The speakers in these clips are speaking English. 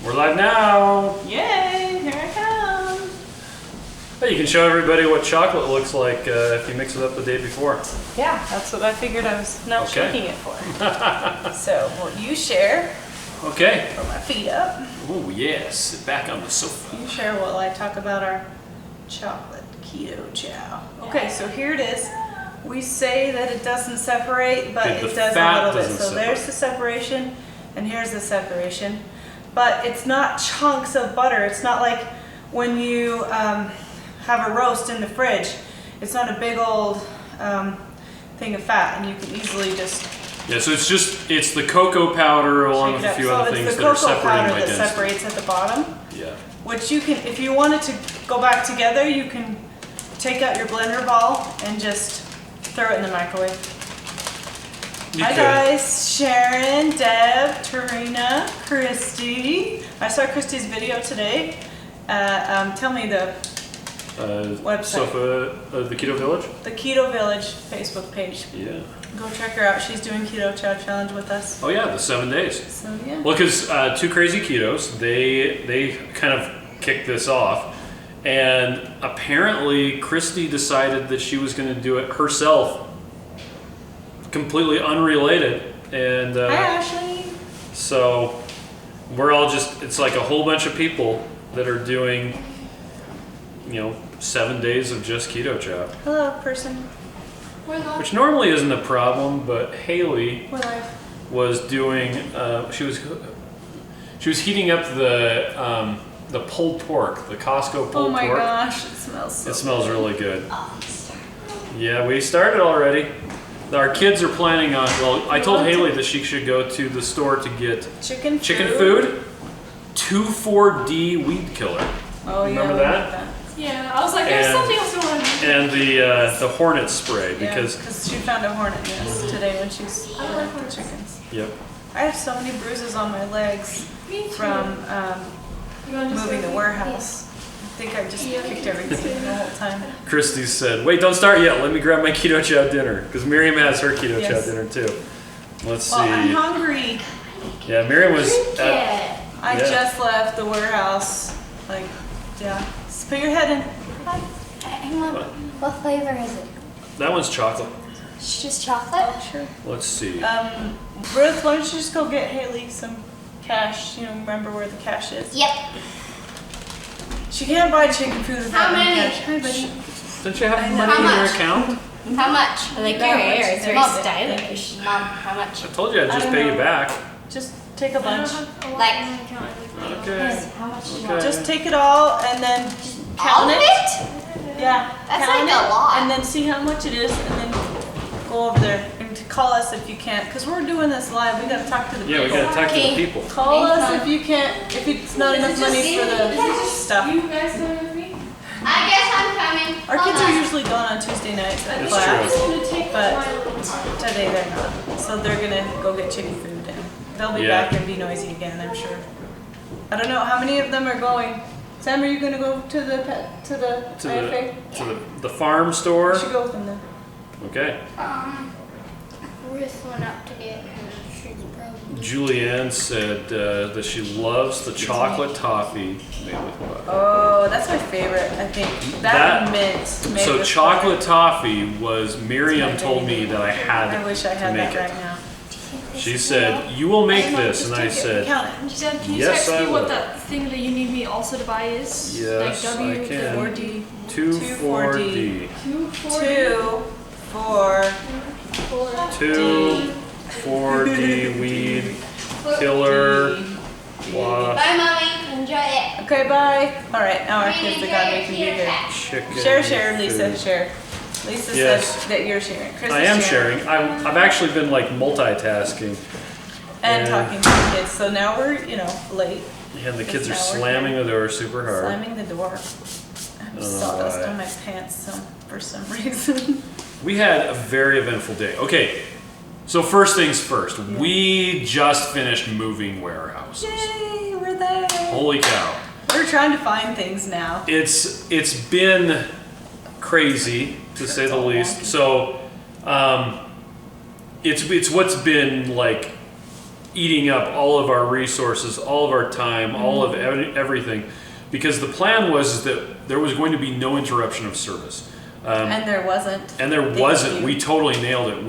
We're live now. Yay, here I come. Hey, you can show everybody what chocolate looks like if you mix it up the day before. Yeah, that's what I figured I was not shaking it for. So, will you share? Okay. Put my feet up. Oh, yes. Sit back on the sofa. You share while I talk about our chocolate keto chow. Okay, so here it is. We say that it doesn't separate, but it does a little bit. So there's the separation, and here's the separation. But it's not chunks of butter. It's not like when you have a roast in the fridge. It's not a big old thing of fat, and you can easily just... Yeah, so it's the cocoa powder along with a few other things that are separating by density. It's the cocoa powder that separates at the bottom. Yeah. Which you can, if you want it to go back together, you can take out your blender ball and just throw it in the microwave. Hi guys, Sharon, Deb, Tarina, Christy. I saw Christy's video today. Tell me the website. The Keto Village? The Keto Village Facebook page. Yeah. Go check her out. She's doing Keto Chow Challenge with us. Oh yeah, the 7 days. So yeah. Well, because Two Crazy Ketos, they kind of kicked this off. And apparently Christy decided that she was going to do it herself. Completely unrelated. And hi Ashley. So we're all just, it's like a whole bunch of people that are doing, 7 days of just keto chow. Hello person. Which normally isn't a problem, but Haley was doing, she was heating up the pulled pork, the Costco pulled pork. Oh my gosh, it smells so good. It smells really good. Yeah, we started already. Our kids are planning on, well, I told Haley that she should go to the store to get chicken food, 2,4-D weed killer. Oh, remember that? Yeah, I was like, there's something else going on. And the hornet spray, because she found a hornet nest today when she's the chickens. Yep. I have so many bruises on my legs from moving the warehouse. I think I just kicked everything the whole time. Christy said, wait, don't start yet. Let me grab my keto chow dinner. Because Miriam has her keto chow dinner too. Let's see. I'm hungry. Yeah, Miriam was I just left the warehouse. Just put your head in. What flavor is it? That one's chocolate. It's just chocolate? Oh, sure. Let's see. Ruth, why don't you just go get Haley some cash? Remember where the cash is? Yep. She can't buy chicken food without cash. Hi, buddy. Don't you have money in your account? How much? I like your hair. It's very stylish. Mom, how much? I told you I'd just pay you back. Just take a bunch. Okay. How much do you want? Just take it all and then All count of it? Yeah. That's count like a lot. And then see how much it is and then go over there and call us if you can't. Because we're doing this live. We got to talk to the people. Yeah, we got to talk to the people. Call us if you can't, if it's not enough money for the stuff. You guys coming with me? I guess I'm coming. Our kids are usually gone on Tuesday nights at class, but today they're not. So they're going to go get chicken food and they'll be back and be noisy again, I'm sure. I don't know how many of them are going. Sam, are you going to go to the IFA? To the farm store? You should go with them then. Okay. Ruth went up to get her sugar probably. Julianne said that she loves the chocolate toffee made with butter. Oh, that's my favorite, I think. That mint. So chocolate toffee was, Miriam told me that I had to make it. I wish I had that right now. She said, you will make this, and I said, Dad, can you yes, text I me will. what that thing that you need me also to buy is? Yes, like I can. 2,4-D. 2,4-D. 2,4-D weed killer. Bye, Mommy. Enjoy it. Okay, bye. All right, now our kids are gone. We can be here. Chicken Share, Lisa, food. share. Lisa says that you're sharing. Chris I is am sharing. I've actually been like multitasking. And talking to the kids. So now we're, late. And the kids are slamming the door super hard. Slamming the door. I have sawdust on my pants for some reason. We had a very eventful day. Okay, so first things first. Yeah. We just finished moving warehouses. Yay, we're there. Holy cow. We're trying to find things now. It's been crazy, to say the least. So, it's what's been like eating up all of our resources, all of our time, all of everything, because the plan was that there was going to be no interruption of service. And there wasn't. And there wasn't. We totally nailed it.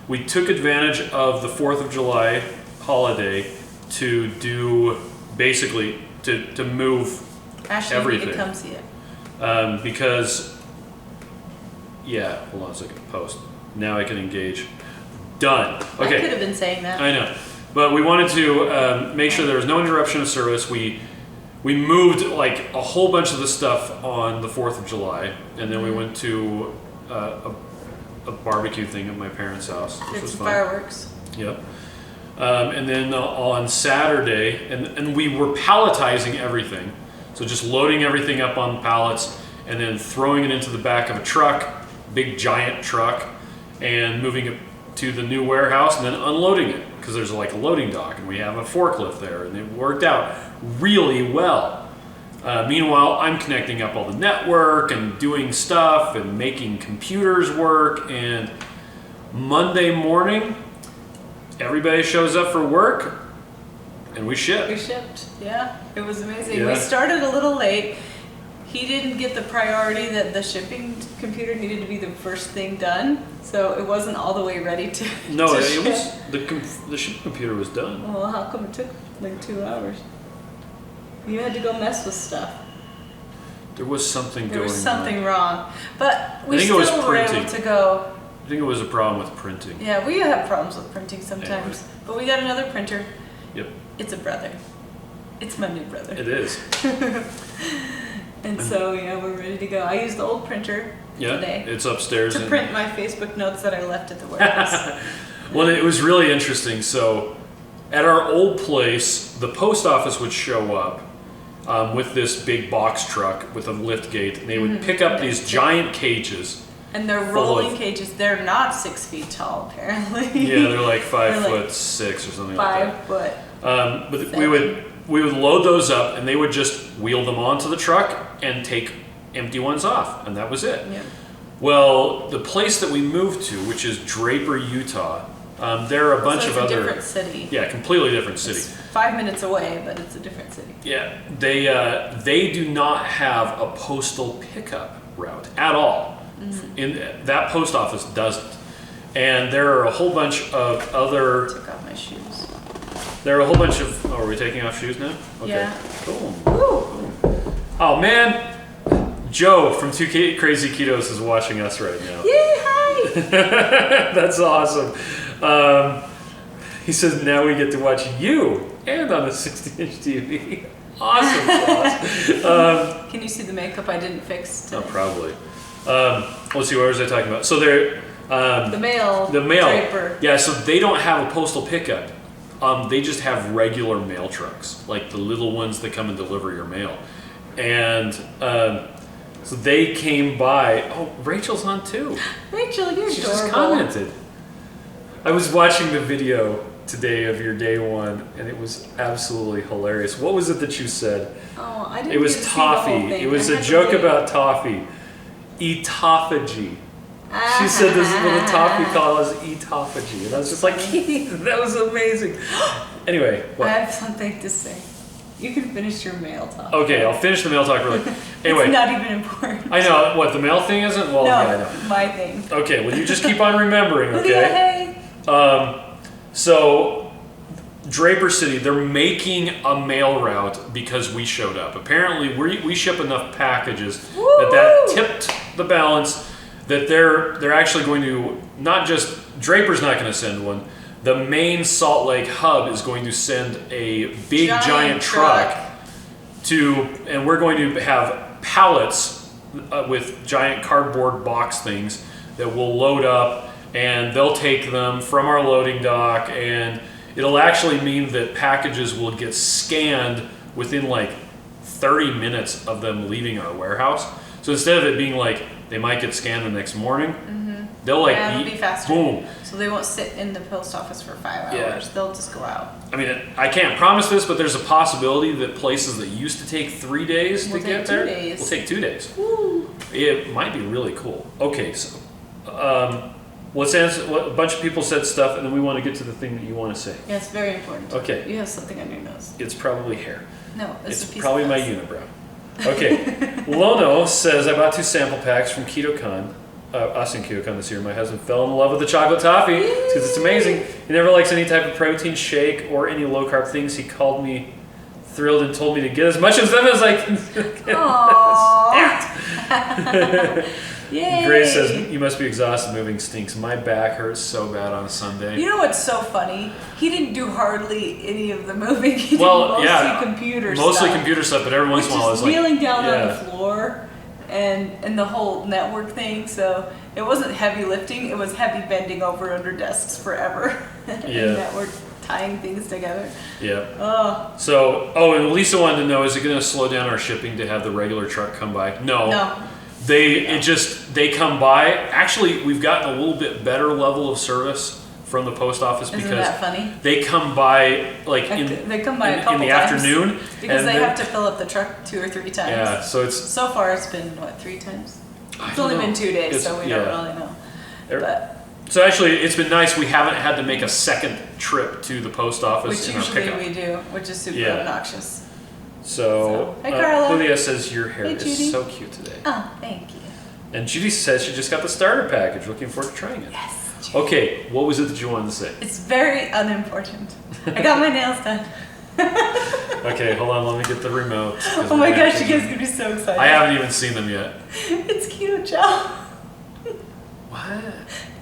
We took advantage of the 4th of July holiday to do basically to move Ashley, everything. you can come see it. Because, yeah, hold on a second. Post. Now I can engage. Done. Okay. I could have been saying that. I know, but we wanted to make sure there was no interruption of service. We moved like a whole bunch of the stuff on the 4th of July, and then we went to a barbecue thing at my parents' house, which was fun. Fireworks. Yep. And then on Saturday, and we were palletizing everything, so just loading everything up on pallets and then throwing it into the back of a truck, big giant truck, and moving it to the new warehouse and then unloading it, because there's like a loading dock and we have a forklift there, and it worked out really well. Meanwhile, I'm connecting up all the network and doing stuff and making computers work, and Monday morning, everybody shows up for work and we ship. We shipped, yeah. It was amazing. Yeah. We started a little late. He didn't get the priority that the shipping computer needed to be the first thing done, so it wasn't all the way ready to. No, to it ship. was the shipping computer was done. Well, how come it took like 2 hours? You had to go mess with stuff. There was something There going was something on. wrong, but we I think it was still were able printing. to go. I think it was a problem with printing. Yeah, we have problems with printing sometimes, Anyway. but we got another printer. Yep, It's a brother. It's my new brother. it is. And so, yeah, we're ready to go. I used the old printer Yeah, today it's upstairs. to and- print my Facebook notes that I left at the warehouse. Well, it was really interesting. So, at our old place, the post office would show up with this big box truck with a lift gate, and they would pick up these giant cages. And they're Full rolling of- cages. They're not 6 feet tall, apparently. Yeah, they're like They're like 5'6" or something like that. 5 foot. But Seven. we would load those up, and they would just wheel them onto the truck and take empty ones off, and that was it. Yeah. Well, the place that we moved to, which is Draper, Utah, there are a bunch So it's of a other different city. yeah, completely different city. It's 5 minutes away, but it's a different city. Yeah, they do not have a postal pickup route at all. In that post office doesn't, and there are a whole bunch of other. Took off my shoes. There are a whole bunch of. Oh, are we taking off shoes now? Okay. Yeah. Cool. Woo! Oh man, Joe from Crazy Ketos is watching us right now. Yay, hi! That's awesome. He says now we get to watch you and on a 60-inch TV. Awesome, boss. Can you see the makeup I didn't fix Oh, today? probably. Let's see, what was I talking about? So they're The mail. the mail. Draper. Yeah, so they don't have a postal pickup. They just have regular mail trucks, like the little ones that come and deliver your mail. And so they came by. Oh, Rachel's on too. Rachel, you're She adorable. just commented. I was watching the video today of your day one, and it was absolutely hilarious. What was it that you said? Oh, I didn't It was get to see the whole toffee. thing. It was I a had to joke wait. about toffee. Etophagy. She said this is what a toffee call is etophagy. And I was just like, that was amazing. Anyway, I what? have something to say. You can finish your mail talk. Okay, I'll finish the mail talk really. It's Anyway, not even important. I know, what, the mail thing isn't? Well, No, yeah, I know. my thing. Okay, well, you just keep on remembering, Lydia, okay? hey. So, Draper City, they're making a mail route because we showed up. Apparently, we ship enough packages that Woo! tipped the balance that they're actually going to, not just, Draper's not going to send one, the main Salt Lake hub is going to send a big giant truck to, and we're going to have pallets with giant cardboard box things that will load up, and they'll take them from our loading dock, and it'll actually mean that packages will get scanned within like 30 minutes of them leaving our warehouse. So instead of it being like they might get scanned the next morning, they'll like Yeah, it'll be faster. boom. So they won't sit in the post office for 5 hours. Yeah. They'll just go out. I mean, I can't promise this, but there's a possibility that places that used to take 3 days Will to take get 2 there days. will take 2 days. Woo! It might be really cool. Okay, so let's answer. A bunch of people said stuff, and then we want to get to the thing that you want to say. Yeah, it's very important. Okay. You have something on your nose. It's probably hair. No, it's a piece probably of my glass. unibrow. Okay. Lono says, I bought 2 sample packs from KetoCon. Us in KetoCon this year. My husband fell in love with the chocolate toffee because it's amazing. He never likes any type of protein shake or any low carb things. He called me thrilled and told me to get as much of them as I can. Aww. Yay. Grace says, you must be exhausted moving stinks. My back hurts so bad on Sunday. You know what's so funny? He didn't do hardly any of the moving. He did computer stuff. Mostly computer stuff, but every once in a while it's like... kneeling down on the floor and the whole network thing. So it wasn't heavy lifting. It was heavy bending over under desks forever. And network tying things together. Yeah. Oh. So, and Lisa wanted to know, is it going to slow down our shipping to have the regular truck come by? No. They come by. Actually, we've gotten a little bit better level of service from the post office because Isn't that funny? they come by they come by a couple in the times afternoon because they have to fill up the truck 2 or 3 times. Yeah, so far it's been 3 times. It's only been 2 days, so we don't really know. But so actually, it's been nice. We haven't had to make a second trip to the post office which in our usually pickup. we do, which is super obnoxious. So hey Carla. Lydia says your hair Hey, is Judy. so cute today. Oh, thank you. And Judy says she just got the starter package. Looking forward to trying it. Yes. Judy. Okay, what was it that you wanted to say? It's very unimportant. I got my nails done. Okay, hold on. Let me get the remote. Oh my gosh, you guys are gonna be so excited. I haven't even seen them yet. It's Keto Chow. What?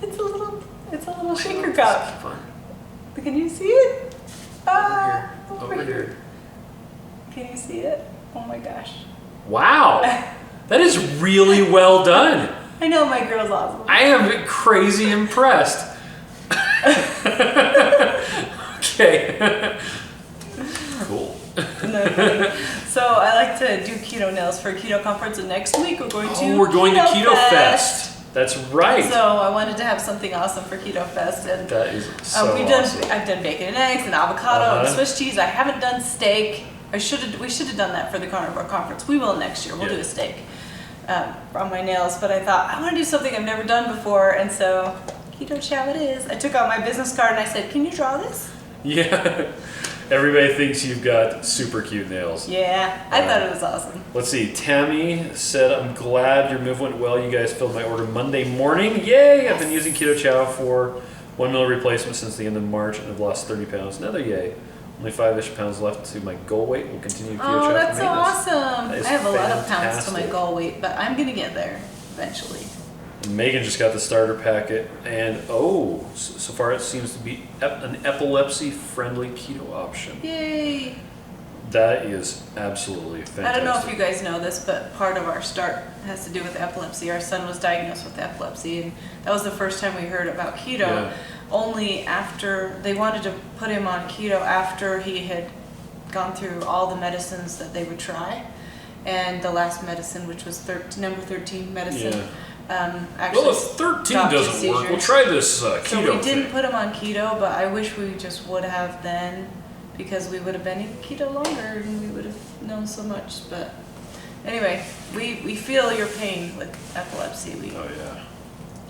It's a little shaker This cup. is fun. Can you see it? Over here. Can you see it? Oh my gosh. Wow, that is really well done. I know, my girl's awesome. I am crazy impressed. Okay. Cool. So I like to do keto nails for a keto conference, and next week we're going to we're going to Keto Fest. That's right. So I wanted to have something awesome for Keto Fest, and That is so awesome. I've done bacon and eggs and avocado and Swiss cheese. I haven't done steak. We should have done that for the carnivore conference. We will next year. We'll do a steak on my nails. But I thought I want to do something I've never done before, and so Keto Chow it is. I took out my business card and I said, "Can you draw this?" Yeah. Everybody thinks you've got super cute nails. Yeah, I thought it was awesome. Let's see. Tammy said, I'm glad your move went well. You guys filled my order Monday morning. Yay! I've been using Keto Chow for 1 meal replacement since the end of March and I've lost 30 pounds. Another yay. Only 5-ish pounds left to my goal weight. We'll continue Keto Chow for That's so maintenance. awesome. That is I have a lot of pounds to fantastic. my goal weight, but I'm going to get there eventually. And Megan just got the starter packet, and so far it seems to be an epilepsy-friendly keto option. Yay! That is absolutely fantastic. I don't know if you guys know this, but part of our start has to do with epilepsy. Our son was diagnosed with epilepsy, and that was the first time we heard about keto. Yeah. Only after they wanted to put him on keto after he had gone through all the medicines that they would try, and the last medicine, which was number 13 medicine. Yeah. Actually, Well, if 13 stopped his doesn't work, we'll seizures. try this keto So we didn't thing. put him on keto, but I wish we just would have then, because we would have been in keto longer and we would have known so much. But anyway, we feel your pain with epilepsy. Oh yeah.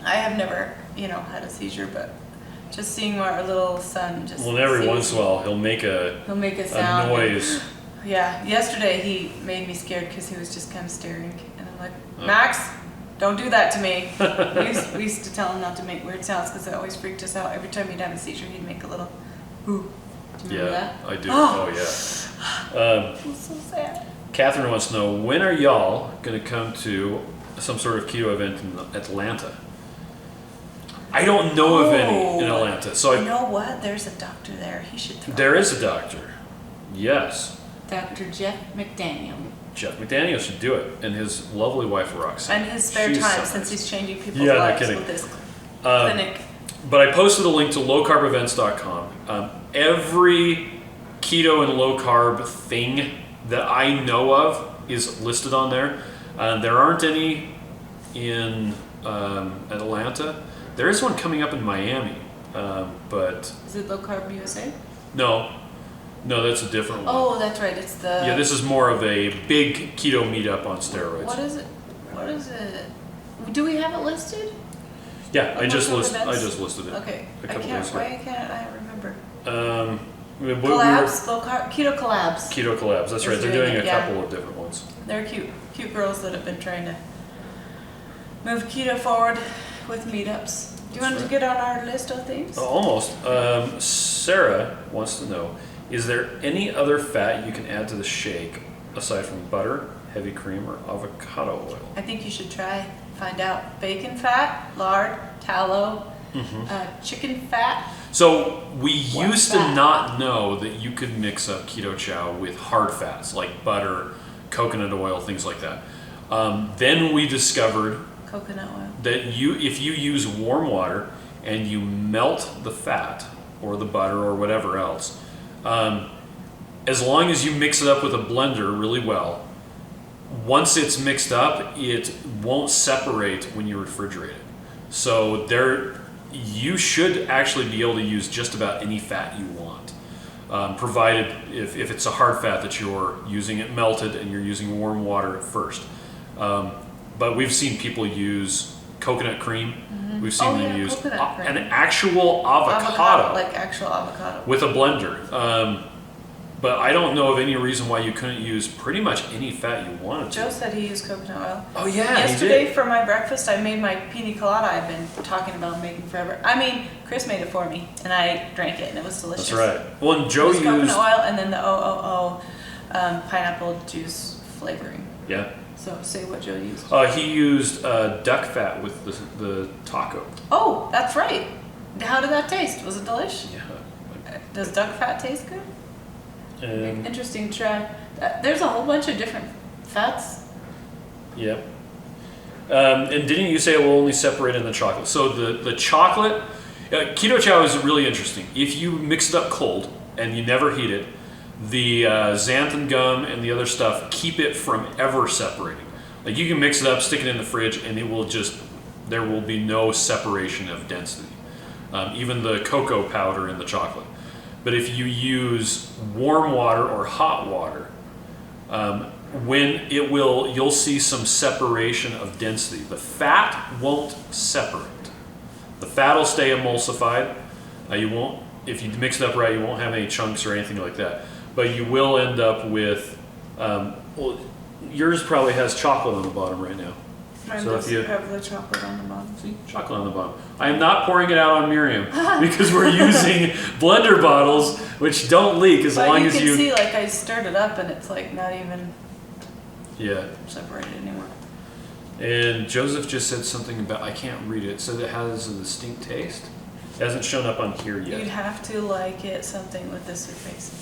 I have never, had a seizure, but just seeing our little son just. Well, and every sees- once in a while he'll make He'll make a sound. noise. Yeah. Yesterday he made me scared because he was just kind of staring, and I'm like, Max, don't do that to me. we used to tell him not to make weird sounds because it always freaked us out. Every time he'd have a seizure, he'd make a little, ooh. Do you remember that? I do. Oh. Yeah. It was so sad. Catherine wants to know, when are y'all going to come to some sort of keto event in Atlanta? I don't know of any in Atlanta. So You know what? There's a doctor there. He should throw there is a doctor. Yes. Dr. Jeff McDaniel. Jeff McDaniel should do it. And his lovely wife, Roxanne. And his spare She's time, so since nice. he's changing people's Yeah, no lives kidding. with this clinic. But I posted a link to lowcarbevents.com. Every keto and low carb thing that I know of is listed on there. There aren't any in Atlanta. There is one coming up in Miami, but Is it Low Carb USA? no, that's a different one. Oh, that's right. It's the. Yeah, this is more of a big keto meetup on steroids. What is it? Do we have it listed? Yeah, I just What events? listed it. Okay. A couple days ago. Why can't I remember? Collabs, keto collabs. Keto collabs. That's right. They're doing a couple of different ones. They're cute girls that have been trying to move keto forward with meetups. Do you want to get on our list of things? Almost. Sarah wants to know: is there any other fat you can add to the shake aside from butter, heavy cream, or avocado oil? I think you should try. Find out. Bacon fat, lard, tallow, chicken fat. So we used to fat? not know that you could mix up Keto Chow with hard fats like butter, coconut oil, things like that. Then we discovered Coconut oil. that if you use warm water and you melt the fat or the butter or whatever else, as long as you mix it up with a blender really well, once it's mixed up, it won't separate when you refrigerate it. So you should actually be able to use just about any fat you want, provided if it's a hard fat that you're using it melted and you're using warm water at first. But we've seen people use coconut cream. We've seen them use an actual avocado, like actual avocado, with a blender. But I don't know of any reason why you couldn't use pretty much any fat you wanted to. Joe said he used coconut oil. Oh yeah, Yesterday he did. for my breakfast, I made my pina colada I've been talking about making forever. I mean, Chris made it for me, and I drank it, and it was delicious. That's right. Well, and Joe it was coconut used oil and then the pineapple juice flavoring. Yeah. So say what Joe used. He used duck fat with the taco. Oh, that's right. How did that taste? Was it delish? Yeah. Does duck fat taste good? And Interesting to try. There's a whole bunch of different fats. yeah. And didn't you say it will only separate in the chocolate? So the chocolate, Keto Chow is really interesting. If you mix it up cold and you never heat it, the xanthan gum and the other stuff keep it from ever separating. Like you can mix it up, stick it in the fridge, and there will be no separation of density. Even the cocoa powder in the chocolate. But if you use warm water or hot water, you'll see some separation of density. The fat won't separate. The fat will stay emulsified. If you mix it up right, you won't have any chunks or anything like that. But you will end up with, yours probably has chocolate on the bottom right now. Mine So does if you- have the chocolate on the bottom. See, chocolate on the bottom. I am not pouring it out on Miriam because we're using blender bottles which don't leak as long as you can see, like, I stirred it up and it's like not even separated anymore. And Joseph just said something about, I can't read it, so it has a distinct taste. It hasn't shown up on here yet. You'd have to like it something with this face.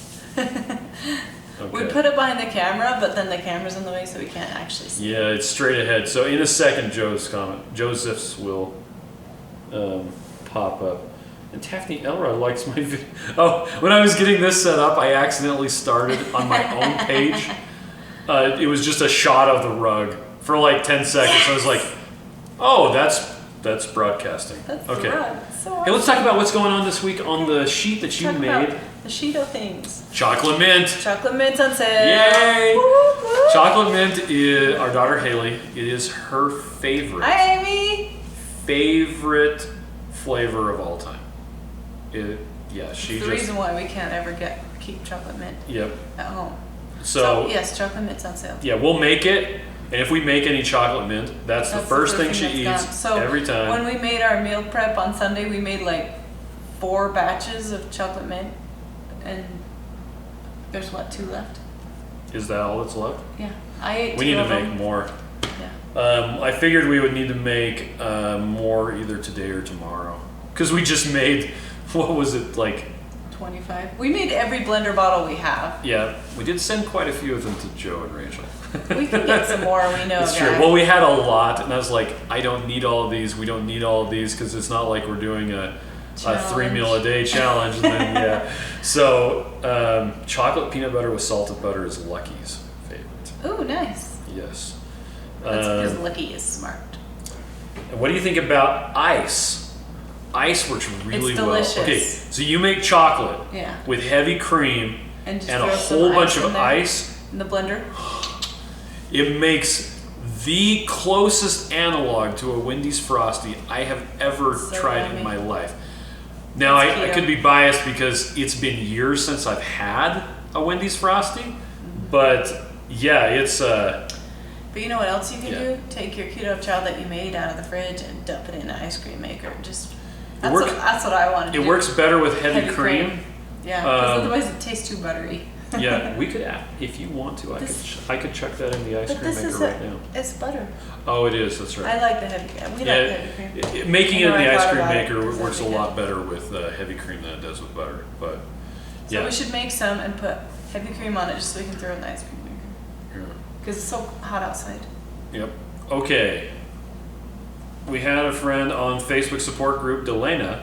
Okay. We put it behind the camera, but then the camera's in the way, so we can't actually see. Yeah, it's straight ahead. So in a second, Joseph's will pop up. And Taffy Elrod likes my video. Oh, when I was getting this set up, I accidentally started on my own page. It was just a shot of the rug for like 10 seconds. I was like, oh, that's broadcasting. That's okay. the rug. So Hey, let's talk about what's going on this week on the sheet that you made. The Cheeto things. Chocolate mint. Chocolate mint on sale. Yay! Woo, woo. Chocolate mint is our daughter Haley. It is her favorite. Hi, Amy. Favorite flavor of all time. She The just. reason why we can't ever keep chocolate mint Yep. at home. So yes, chocolate mint's on sale. yeah, we'll make it, and if we make any chocolate mint, that's the first thing she that's eats gone. So every time. when we made our meal prep on Sunday, we made like 4 batches of chocolate mint, and there's 2 left. Is that all that's left? Yeah, I ate 2 We need to of make them. more. Yeah. I figured we would need to make more either today or tomorrow, because we just made, what was it, like 25. We made every blender bottle we have. Yeah, we did send quite a few of them to Joe and Rachel. We can get some more, we know That's that. true. Well, we had a lot, and I was like, I don't need all of these. We don't need all of these because it's not like we're doing a 3-meal-a-day challenge. And then, yeah. So, chocolate peanut butter with salted butter is Lucky's favorite. Ooh, nice. Yes. That's because Lucky is smart. And what do you think about ice? Ice works really It's well. delicious. Okay, so you make chocolate Yeah. with heavy cream And just and a throw some whole bunch ice of in there. ice. In the blender. It makes the closest analog to a Wendy's Frosty I have ever So tried yummy. in my life. Now, It's I could be biased because it's been years since I've had a Wendy's Frosty, but yeah, it's But you know what else you can Yeah. do? Take your keto chow that you made out of the fridge and dump it in an ice cream maker. Just that's, works- that's what I want to it do. works better with heavy Heavy cream. cream. Yeah, because Um, otherwise it tastes too buttery. Yeah, we could add, if you want to, I could chuck that in the ice But cream this maker is right now. it's butter. Oh, it is. That's right. I like the heavy cream. We like the heavy cream. Making I it in know the I ice thought cream about it maker because works a that'd be lot better with heavy cream than it does with butter. But So yeah, we should make some and put heavy cream on it just so we can throw it in the ice cream maker. Yeah. Because it's so hot outside. Yep. Okay. We had a friend on Facebook support group, Delana,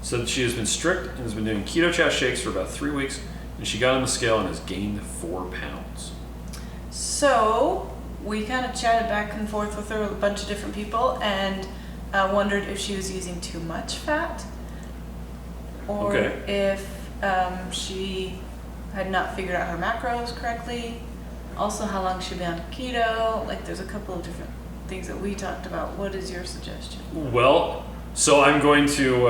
said that she has been strict and has been doing Keto Chow shakes for about 3 weeks, and she got on the scale and has gained 4 pounds. So we kind of chatted back and forth with her, with a bunch of different people, and wondered if she was using too much fat, or Okay. if she had not figured out her macros correctly. Also, how long she'd been on keto. Like, there's a couple of different things that we talked about. What is your suggestion? Well, so I'm going to,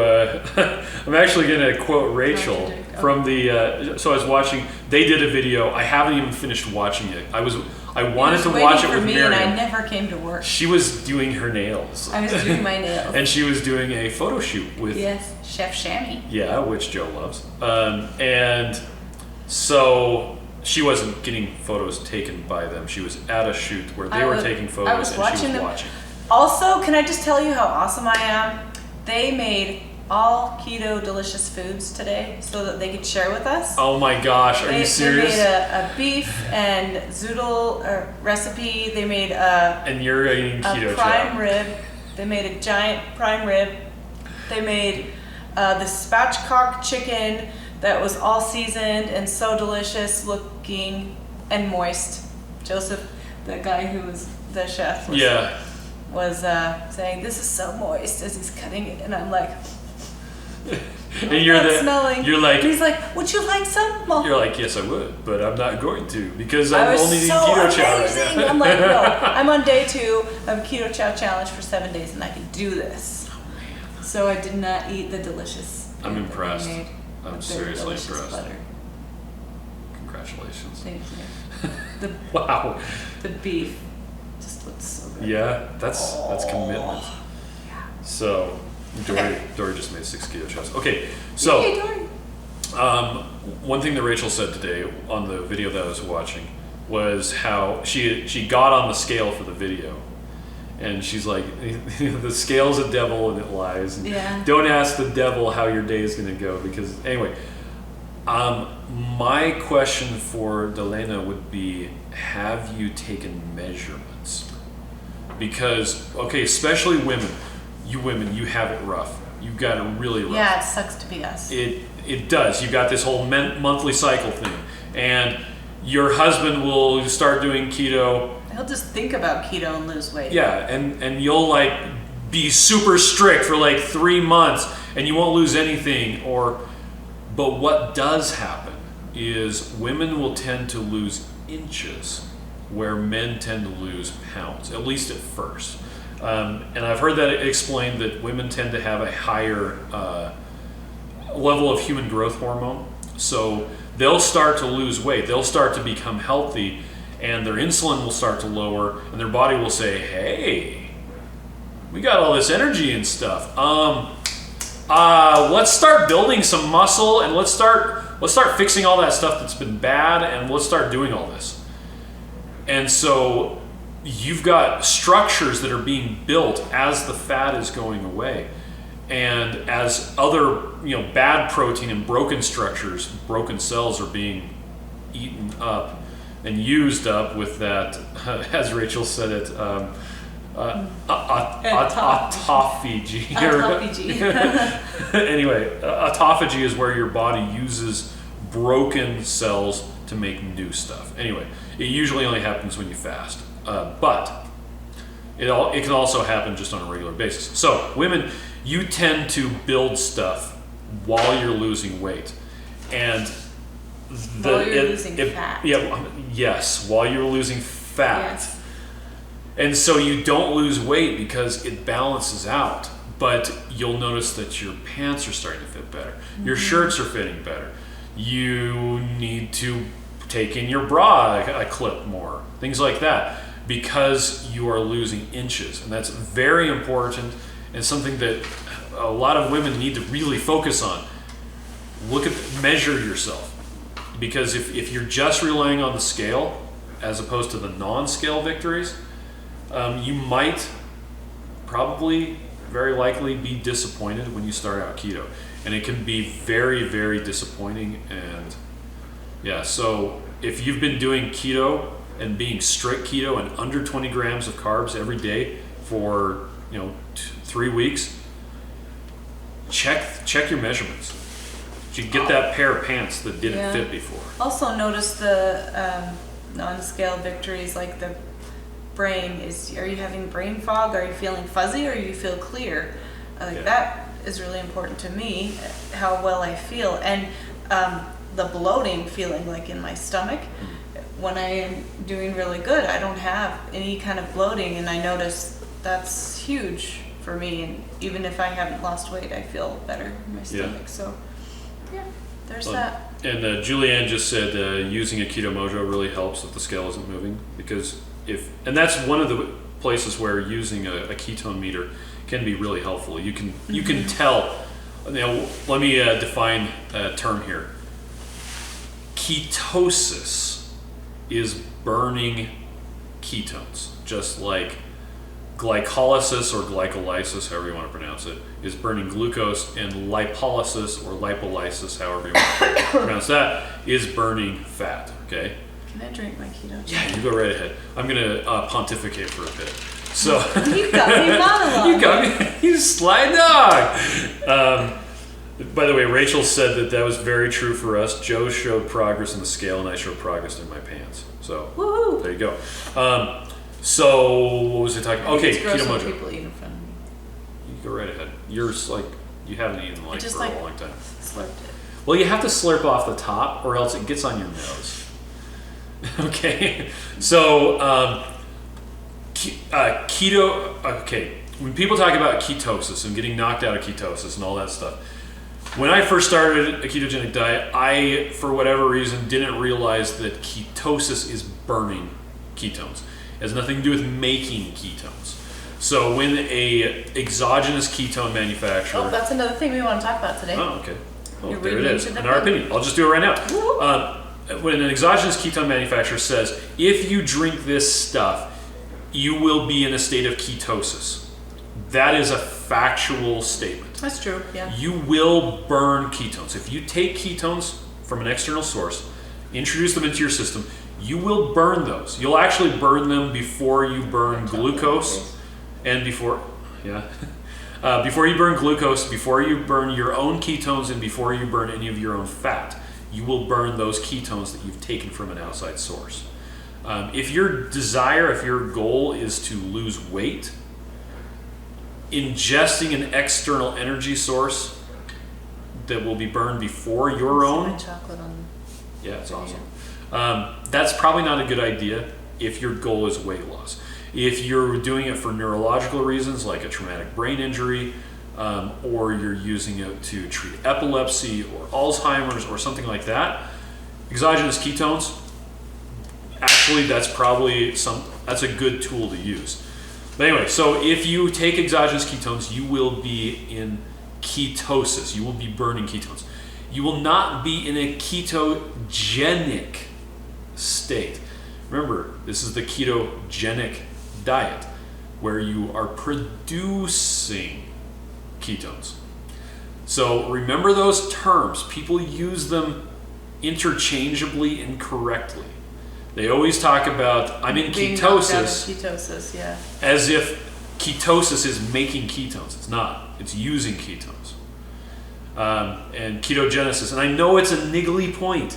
I'm actually going to quote Rachel Contradict. from the, so I was watching, they did a video, I haven't even finished watching it. I wanted to watch it with me, and I Miriam. never came to work. She was doing her nails. I was doing my nails. And she was doing a photo shoot with, Yes, Chef Shammy. yeah, which Joe loves. And so she wasn't getting photos taken by them. She was at a shoot where they were taking photos I was and watching she was them. watching. Also, can I just tell you how awesome I am? They made all keto delicious foods today so that they could share with us. Oh my gosh, are you serious? They made a beef and zoodle recipe. They made a And you're eating keto prime chow. rib. They made a giant prime rib. They made the spatchcock chicken that was all seasoned and so delicious looking and moist. Joseph, the guy who was the chef, was saying, "This is so moist" as he's cutting it, and I'm like, And you're not smelling. You're like, and he's like, "Would you like some?" Mom?" you're like, yes, I would, but I'm not going to because I I'm was only eating so keto chow amazing. right I'm now. like, no, I'm on day 2 of Keto Chow challenge for 7 days, and I can do this. So I did not eat the delicious. I'm food that they impressed. made I'm with their seriously delicious impressed. Butter. Congratulations. Thank you. The Wow. the beef just looks so good. Yeah, that's commitment. So, Okay. Dory just made 6 keto chows. Okay, so Yay, Dory. one thing that Rachel said today on the video that I was watching was how she got on the scale for the video, and she's like, the scale's a devil and it lies. And Yeah. don't ask the devil how your day is going to go because anyway. My question for Delana would be, have you taken measurements? Because, okay, especially women, you have it rough. You've got it really rough. Yeah, it sucks to be us. It does. You've got this whole monthly cycle thing. And your husband will start doing keto. He'll just think about keto and lose weight. Yeah, and you'll like be super strict for like 3 months and you won't lose anything. But what does happen is women will tend to lose inches where men tend to lose pounds, at least at first. And I've heard that explained that women tend to have a higher level of human growth hormone. So they'll start to lose weight, they'll start to become healthy, and their insulin will start to lower, and their body will say, hey, we got all this energy and stuff. Let's start building some muscle, and let's start fixing all that stuff that's been bad, and let's start doing all this. And so you've got structures that are being built as the fat is going away, and as other bad protein and broken structures, broken cells are being eaten up and used up with that, as Rachel said it, autophagy. Anyway, autophagy is where your body uses broken cells to make new stuff. Anyway, it usually only happens when you fast, but it can also happen just on a regular basis. So women, you tend to build stuff while you're losing weight, and losing fat. Yeah, while you're losing fat. Yes. Yes. And while you're losing fat, while you're losing weight. And while you're losing weight. And while you're losing weight. And while you're losing fat, while you're losing weight. And while you're losing fat, while you're losing weight. And yes, while you're losing fat, And so you don't lose weight because it balances out, but you'll notice that your pants are starting to fit better. Your shirts are fitting better. You need to take in your bra a clip more, things like that, because you are losing inches. And that's very important and something that a lot of women need to really focus on. Measure yourself. Because if you're just relying on the scale as opposed to the non-scale victories, you might probably very likely be disappointed when you start out keto. And it can be very, very disappointing. And yeah, so if you've been doing keto and being strict keto and under 20 grams of carbs every day for 3 weeks, check your measurements. You get that pair of pants that didn't fit before. Also notice the non-scale victories, like the brain. Are you having brain fog? Are you feeling fuzzy, or you feel clear? That is really important to me, how well I feel. And the bloating feeling, like in my stomach, when I am doing really good, I don't have any kind of bloating, and I notice that's huge for me. And even if I haven't lost weight, I feel better in my stomach. So yeah, there's that. And Julianne just said using a Keto Mojo really helps if the scale isn't moving, because and that's one of the places where using a ketone meter can be really helpful. You can tell. Let me define a term here. Ketosis is burning ketones, just like glycolysis or glycolysis, however you want to pronounce it, is burning glucose, and lipolysis or lipolysis, however you want to pronounce that, is burning fat. Okay. Can I drink my keto? Yeah, you go right ahead. I'm gonna pontificate for a bit. So you got me monologue. You got me. You sly dog. By the way, Rachel said that was very true for us. Joe showed progress in the scale, and I showed progress in my pants. So woohoo! There you go. So what was I talking about? Okay, Keto Mojo. People eat in front of me. You go right ahead. Yours, like, you haven't eaten for a long time. Slurped it. Well, you have to slurp off the top, or else it gets on your nose. Okay, so keto. Okay, when people talk about ketosis and getting knocked out of ketosis and all that stuff, when I first started a ketogenic diet, I, for whatever reason, didn't realize that ketosis is burning ketones. It has nothing to do with making ketones. So when a exogenous ketone manufacturer... Oh, that's another thing we want to talk about today. Oh, okay. Well, You're there it is. in In our opinion. I'll just do it right now. When an exogenous ketone manufacturer says, if you drink this stuff, you will be in a state of ketosis. That is a factual statement. That's true, yeah. You will burn ketones. If you take ketones from an external source, introduce them into your system, you will burn those. You'll actually burn them before you burn glucose, and before you burn glucose, before you burn your own ketones, and before you burn any of your own fat. You will burn those ketones that you've taken from an outside source. If your goal is to lose weight, ingesting an external energy source that will be burned before your own. Chocolate on. Yeah, it's awesome. That's probably not a good idea if your goal is weight loss. If you're doing it for neurological reasons, like a traumatic brain injury, or you're using it to treat epilepsy or Alzheimer's or something like that, exogenous ketones, actually that's a good tool to use. But anyway, so if you take exogenous ketones, you will be in ketosis. You will be burning ketones. You will not be in a ketogenic state. Remember, this is the ketogenic diet where you are producing ketones. So remember those terms. People use them interchangeably and incorrectly. They always talk about, I'm in ketosis, Ketosis, yeah. as if ketosis is making ketones. It's not. It's using ketones. And ketogenesis. And I know it's a niggly point,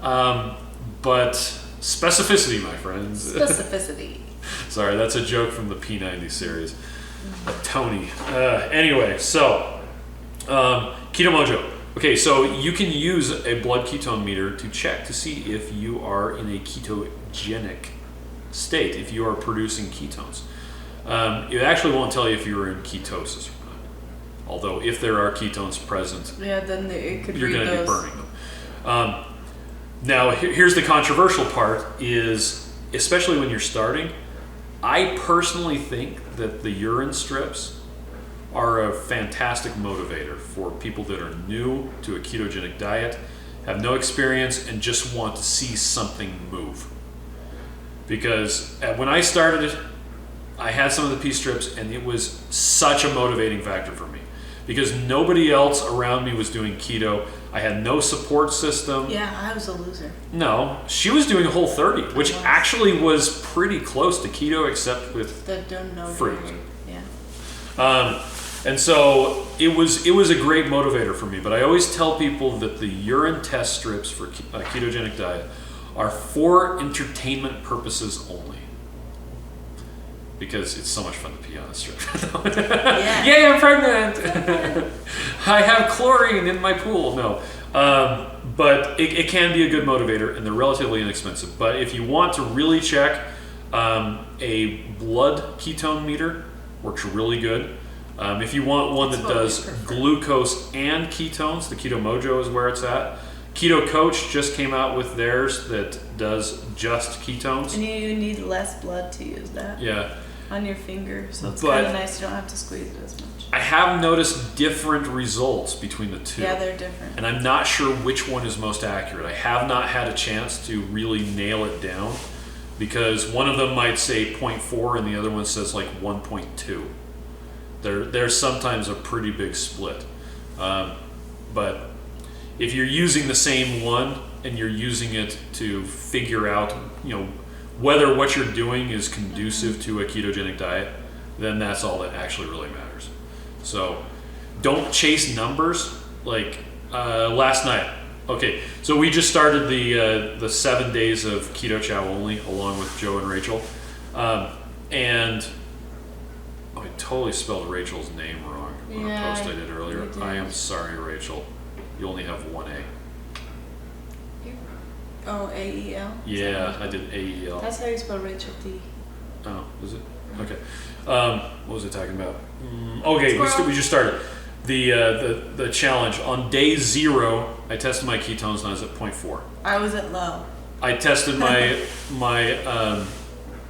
but specificity, my friends. Specificity. Sorry, that's a joke from the P90 series. Tony. Anyway, so Keto Mojo. Okay, so you can use a blood ketone meter to check to see if you are in a ketogenic state if you are producing ketones. It actually won't tell you if you're in ketosis or not. Although if there are ketones present, then it could you're read going to be those. burning them. Now, here's the controversial part is, especially when you're starting, I personally think that the urine strips are a fantastic motivator for people that are new to a ketogenic diet, have no experience, and just want to see something move. Because when I started, I had some of the pee strips, and it was such a motivating factor for me. Because nobody else around me was doing keto. I had no support system. Yeah, I was a loser. No, she was doing Whole30, which actually was pretty close to keto, except with fruit. Yeah. And so it was a great motivator for me. But I always tell people that the urine test strips for a ketogenic diet are for entertainment purposes only. Because it's so much fun to pee on a strip. Yeah. Yay, I'm pregnant! I have chlorine in my pool. No. But it can be a good motivator, and they're relatively inexpensive. But if you want to really check, a blood ketone meter works really good. If you want one that does glucose and ketones, the Keto Mojo is where it's at. Keto Coach just came out with theirs that does just ketones. And you need less blood to use that. Yeah. On your finger, so it's kind of nice. You don't have to squeeze it as much. I have noticed different results between the two. Yeah, they're different. And I'm not sure which one is most accurate. I have not had a chance to really nail it down because one of them might say 0.4 and the other one says like 1.2. There's sometimes a pretty big split. But if you're using the same one and you're using it to figure out, whether what you're doing is conducive to a ketogenic diet, then that's all that actually really matters. So don't chase numbers. Like last night, okay, so we just started the 7 days of Keto Chow only, along with Joe and Rachel, and I totally spelled Rachel's name wrong on a post I did earlier. I am sorry, Rachel. You only have one A. Oh, A-E-L? Yeah, I did A-E-L. That's how you spell Rachel D. Oh, is it? Okay. What was I talking about? Okay, we just started. The challenge. On day 0, I tested my ketones and I was at 0.4. I was at low. I tested my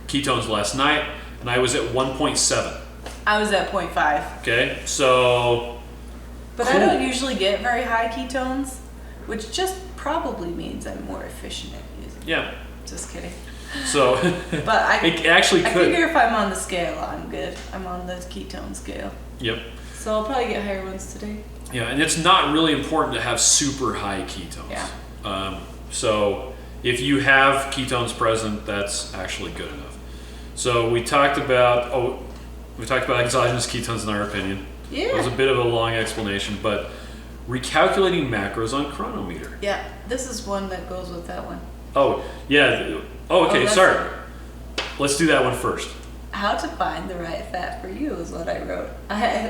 ketones last night and I was at 1.7. I was at 0.5. Okay, so... But cool. I don't usually get very high ketones, which just probably means I'm more efficient at using it. Yeah. Just kidding. So, but it actually could. I figure if I'm on the scale, I'm good. I'm on the ketone scale. Yep. So I'll probably get higher ones today. Yeah, and it's not really important to have super high ketones. Yeah. So if you have ketones present, that's actually good enough. So we talked about exogenous ketones in our opinion. Yeah. It was a bit of a long explanation, but recalculating macros on cronometer. Yeah, this is one that goes with that one. Oh, yeah. Oh, okay, sorry. Let's do that one first. How to find the right fat for you is what I wrote.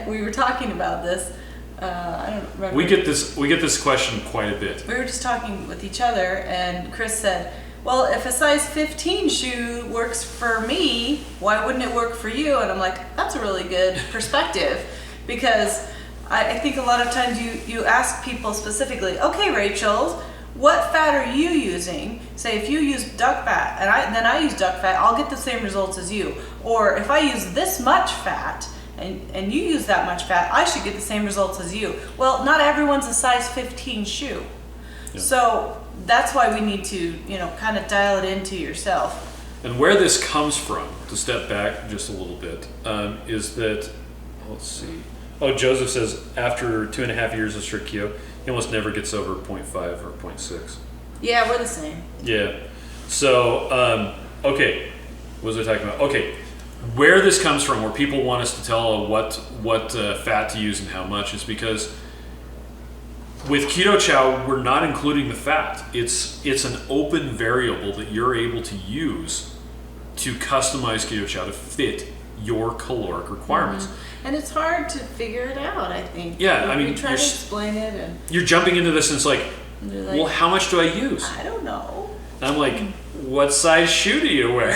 We were talking about this. I don't remember. We get this question quite a bit. We were just talking with each other, and Chris said, well, if a size 15 shoe works for me, why wouldn't it work for you? And I'm like, that's a really good perspective, because I think a lot of times you ask people specifically, okay, Rachel, what fat are you using? Say if you use duck fat and then I use duck fat, I'll get the same results as you. Or if I use this much fat and you use that much fat, I should get the same results as you. Well, not everyone's a size 15 shoe. Yeah. So that's why we need to, kind of dial it into yourself. And where this comes from, to step back just a little bit, is that, let's see. Oh, Joseph says after 2.5 years of strict keto, he almost never gets over 0.5 or 0.6. Yeah, we're the same. Yeah. So, okay. What was I talking about? Okay. Where this comes from, where people want us to tell what fat to use and how much, is because with Keto Chow, we're not including the fat. It's an open variable that you're able to use to customize Keto Chow to fit your caloric requirements. Mm-hmm. And it's hard to figure it out, I think. Yeah, I mean, you try to explain it, and you're jumping into this, and it's like, well, how much do I use? I don't know. And I'm like, what size shoe do you wear?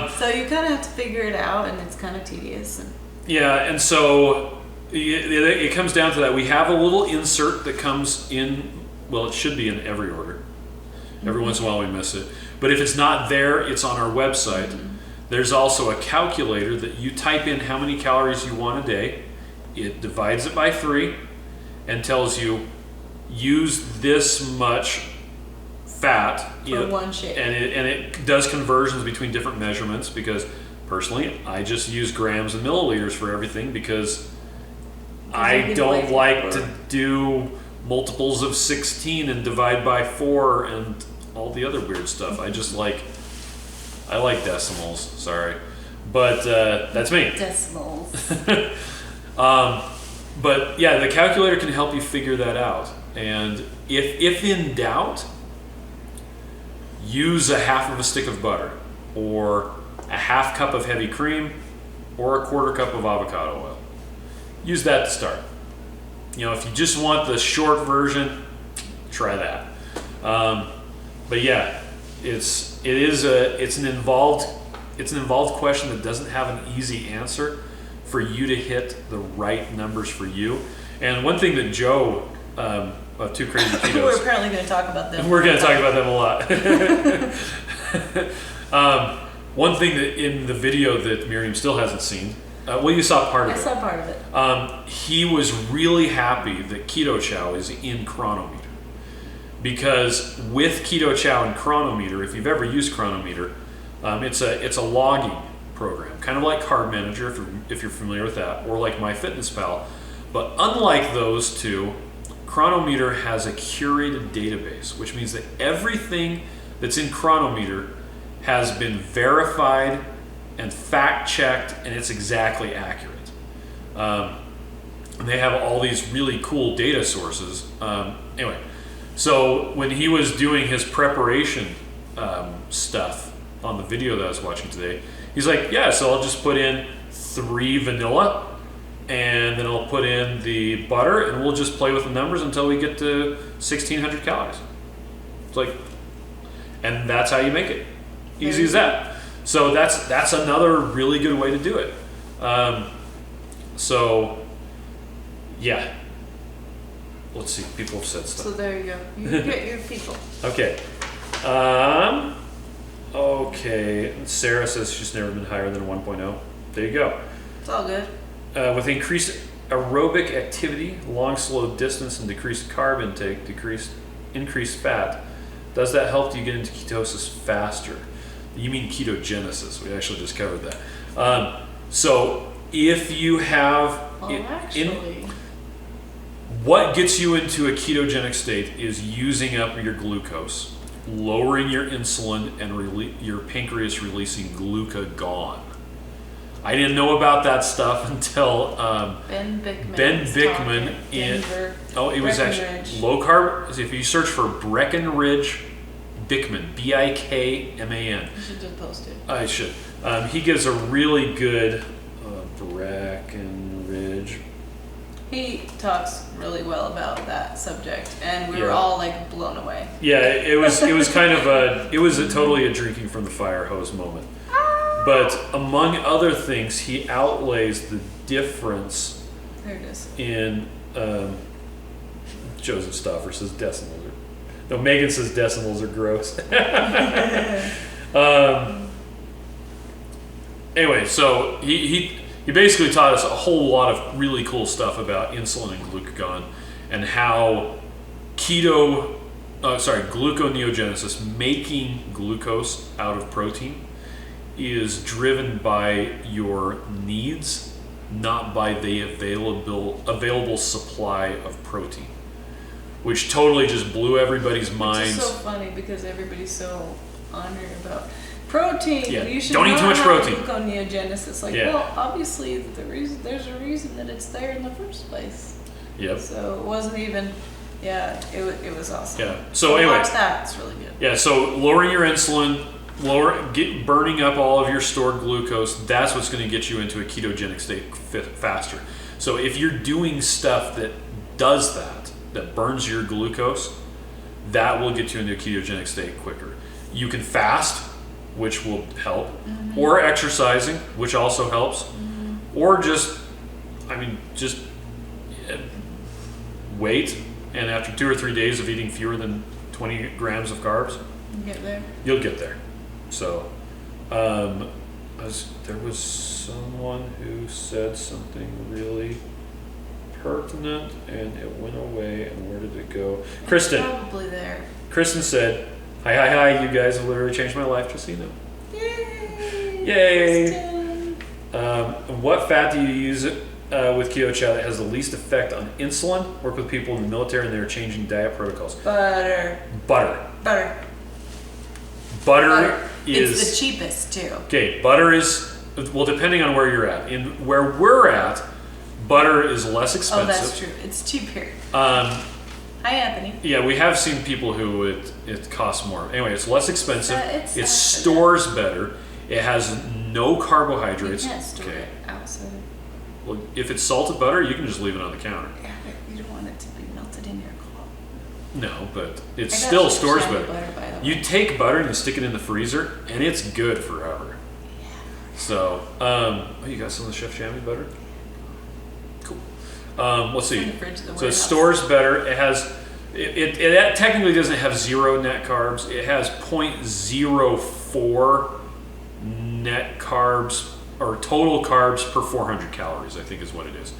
So you kind of have to figure it out, and it's kind of tedious. Yeah, and so it comes down to that. We have a little insert that comes in, well, it should be in every order. Every once in a while we miss it. But if it's not there, it's on our website. There's also a calculator that you type in how many calories you want a day. It divides it by 3 and tells you use this much fat For one shake. and it does conversions between different measurements, because personally I just use grams and milliliters for everything, because I don't like to do multiples of 16 and divide by 4 and all the other weird stuff. I like decimals, sorry, but that's me. Decimals. But yeah, the calculator can help you figure that out. And if in doubt, use a half of a stick of butter, or a half cup of heavy cream, or a quarter cup of avocado oil. Use that to start. You know, if you just want the short version, try that. But yeah, it's an involved question that doesn't have an easy answer for you to hit the right numbers for you. And one thing that Joe of Two Crazy Ketos, We're apparently going to talk about them. we're going to talk about them a lot. One thing that in the video that Miriam still hasn't seen, well, you saw part of it. I saw part of it. He was really happy that Keto Chow is in Cronometer, because with Keto Chow and Cronometer, if you've ever used Cronometer, it's a logging program, kind of like Carb Manager if you're familiar with that, or like MyFitnessPal. But unlike those two, Cronometer has a curated database, which means that everything that's in Cronometer has been verified and fact-checked, and it's exactly accurate. And they have all these really cool data sources. Anyway, so when he was doing his preparation stuff on the video that I was watching today, he's like, yeah, so I'll just put in 3 vanilla, and then I'll put in the butter, and we'll just play with the numbers until we get to 1,600 calories. It's like, and that's how you make it. Easy as that. So that's another really good way to do it. So yeah, let's see. People have said stuff. So there you go. You get your people. Okay. Okay. Sarah says she's never been higher than 1.0. There you go. It's all good. With increased aerobic activity, long slow distance, and decreased carb intake, increased fat, does that help you get into ketosis faster? You mean ketogenesis? We actually just covered that. So if you have, what gets you into a ketogenic state is using up your glucose, lowering your insulin, and your pancreas releasing glucagon. I didn't know about that stuff until Ben Bickman it was actually low carb. If you search for Breckenridge Bickman, Bikman. You should just post it. I should. He gives a really good Breckenridge. He talks really well about that subject, and we were all like blown away. Yeah, it was kind of totally a drinking from the fire hose moment. But among other things, he outlays the difference There it is. in Joseph Stauffer says decimals are. No, Megan says decimals are gross. Anyway, so he basically taught us a whole lot of really cool stuff about insulin and glucagon, and how gluconeogenesis, making glucose out of protein, is driven by your needs, not by the available supply of protein, which totally just blew everybody's minds. It's so funny because everybody's so honored about protein. Yeah. You should Don't eat too much protein. Gluconeogenesis. Like, well, obviously there's a reason that it's there in the first place. Yep. So it wasn't even. Yeah, it was awesome. Yeah. So anyway, watch that. It's really good. Yeah. So lowering your insulin, burning up all of your stored glucose. That's what's going to get you into a ketogenic state faster. So if you're doing stuff that does that burns your glucose, that will get you into a ketogenic state quicker. You can fast, which will help, or exercising, which also helps, or just wait, and after 2 or 3 days of eating fewer than 20 grams of carbs, you'll get there. So, there was someone who said something really pertinent, and it went away, and where did it go? Kristen. Probably there. Kristen said, hi, you guys have literally changed my life, just so you know. Yay! What fat do you use with Keto Chow that has the least effect on insulin? Work with people in the military and they're changing diet protocols. Butter. Is it's the cheapest too. Okay, butter is, well, depending on where you're at. In where we're at, butter is less expensive. Oh, that's true. It's cheap here. Hi, Anthony. Yeah, we have seen people who it costs more. Anyway, it's less expensive. It stores better. It has no carbohydrates. You can't store it outside. Well, if it's salted butter, you can just leave it on the counter. Yeah, but you don't want it to be melted in your cup. No, but it still stores better. Butter, you take butter and you stick it in the freezer, and it's good forever. Yeah. So, you got some of the Chef Chamois butter? Cool. Let's see. So it stores better. It has, it technically doesn't have 0 net carbs. It has 0.04 net carbs, or total carbs per 400 calories, I think is what it is.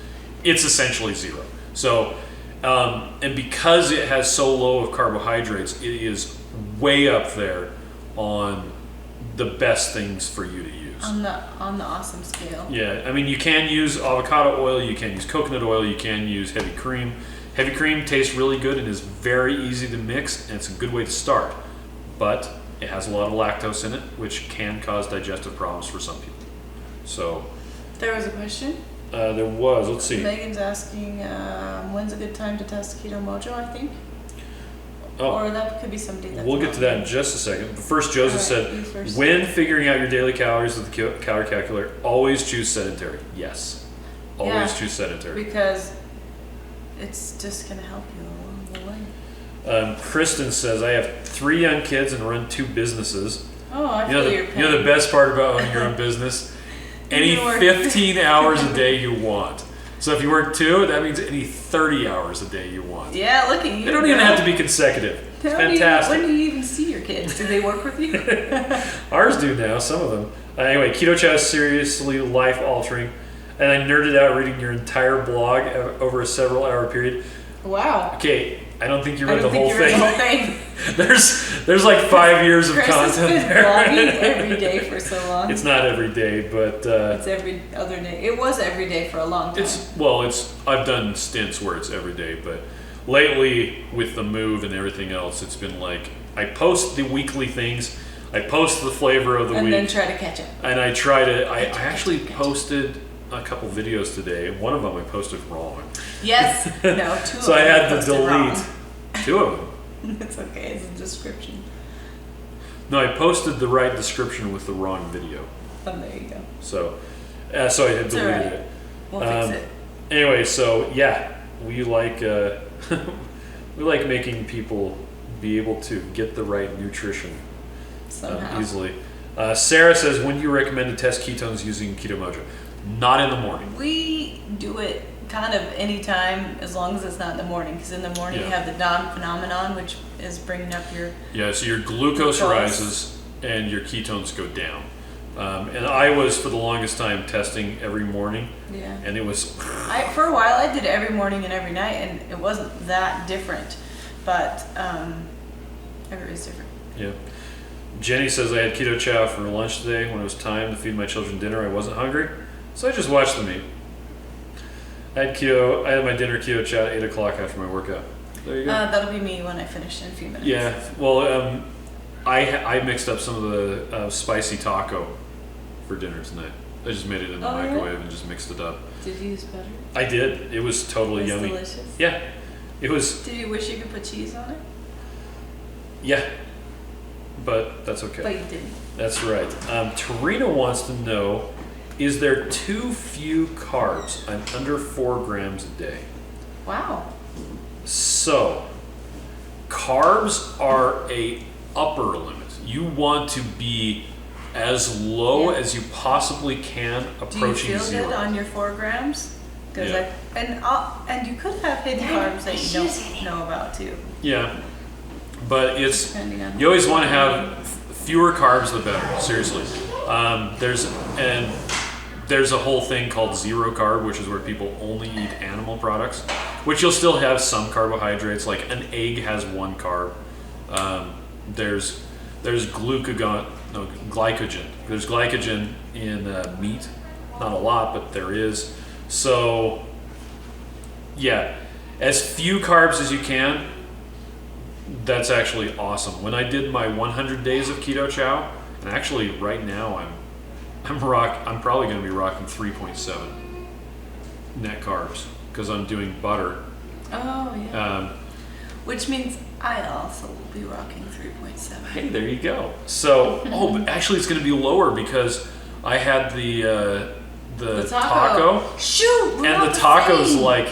It's essentially 0. So, and because it has so low of carbohydrates, it is way up there on the best things for you to use. On the awesome scale. Yeah, I mean, you can use avocado oil, you can use coconut oil, you can use heavy cream. Heavy cream tastes really good and is very easy to mix, and it's a good way to start. But it has a lot of lactose in it, which can cause digestive problems for some people. So, there was a question. There was. Let's see. Megan's asking, when's a good time to test Keto Mojo, I think? Oh, or that could be somebody that's we'll get to that in just a second. But first, Joseph said, when figuring out your daily calories with the calorie calculator, always choose sedentary. Yes. Always choose sedentary. Because it's just going to help you along the way. Kristen says, I have 3 young kids and run 2 businesses. Oh, I feel your pain. You know the best part about owning your own business? Any 15 hours a day you want. So if you work 2, that means any 30 hours a day you want. Yeah, look at you. They don't even have to be consecutive. It's fantastic. When do you even see your kids? Do they work with you? Ours do now, some of them. Anyway, Keto Chow is seriously life-altering. And I nerded out reading your entire blog over a several-hour period. Wow. Okay, I don't think you read the whole thing. Read the whole thing. There's like 5 years of content there. Blogging every day for so long. It's not every day, but it's every other day. It was every day for a long time. I've done stints where it's every day, but lately with the move and everything else, it's been like I post the weekly things, I post the flavor of the week, and then try to catch up. And I actually posted a couple videos today. One of them I posted wrong. Yes. No, 2 of them. So I had to delete 2 of them. It's okay. It's a description. No, I posted the right description with the wrong video. Oh, there you go. So I had deleted it. We'll fix it. Anyway, so yeah, we like making people be able to get the right nutrition easily. Sarah says, when do you recommend to test ketones using Keto Mojo? Not in the morning. We do it kind of anytime as long as it's not in the morning, because in the morning you have the dawn phenomenon, which is bringing up your so your glucose rises and your ketones go down. And I was for the longest time testing every morning. Yeah. And it was for a while I did it every morning and every night, and it wasn't that different, but everybody's different. Yeah. Jenny says, I had Keto Chow for lunch today. When it was time to feed my children dinner, I wasn't hungry, so I just watched them eat. I had my dinner Keto Chow at 8 o'clock after my workout. There you go. That'll be me when I finish in a few minutes. Yeah, well, I mixed up some of the spicy taco for dinner tonight. I just made it in the microwave and just mixed it up. Did you use butter? I did. It was totally yummy. Delicious? Yeah. It was. Did you wish you could put cheese on it? Yeah. But that's okay. But you didn't. That's right. Tarina wants to know, is there too few carbs? I'm under 4 grams a day. Wow. So, carbs are a upper limit. You want to be as low as you possibly can, approaching Do you feel zero. good on your 4 grams? Because and you could have hidden carbs that you don't know about too. Yeah, but it's Depending on you always want to have fewer carbs the better. Seriously, there's a whole thing called zero carb, which is where people only eat animal products, which you'll still have some carbohydrates. Like an egg has 1 carb. There's glycogen. There's glycogen in meat, not a lot, but there is. So, yeah, as few carbs as you can. That's actually awesome. When I did my 100 days of Keto Chow, and actually right now I'm probably going to be rocking 3.7 net carbs because I'm doing butter. Oh yeah. Which means I also will be rocking 3.7. Hey, there you go. So, but actually it's going to be lower because I had the taco. Shoot! we're And not the taco's same. like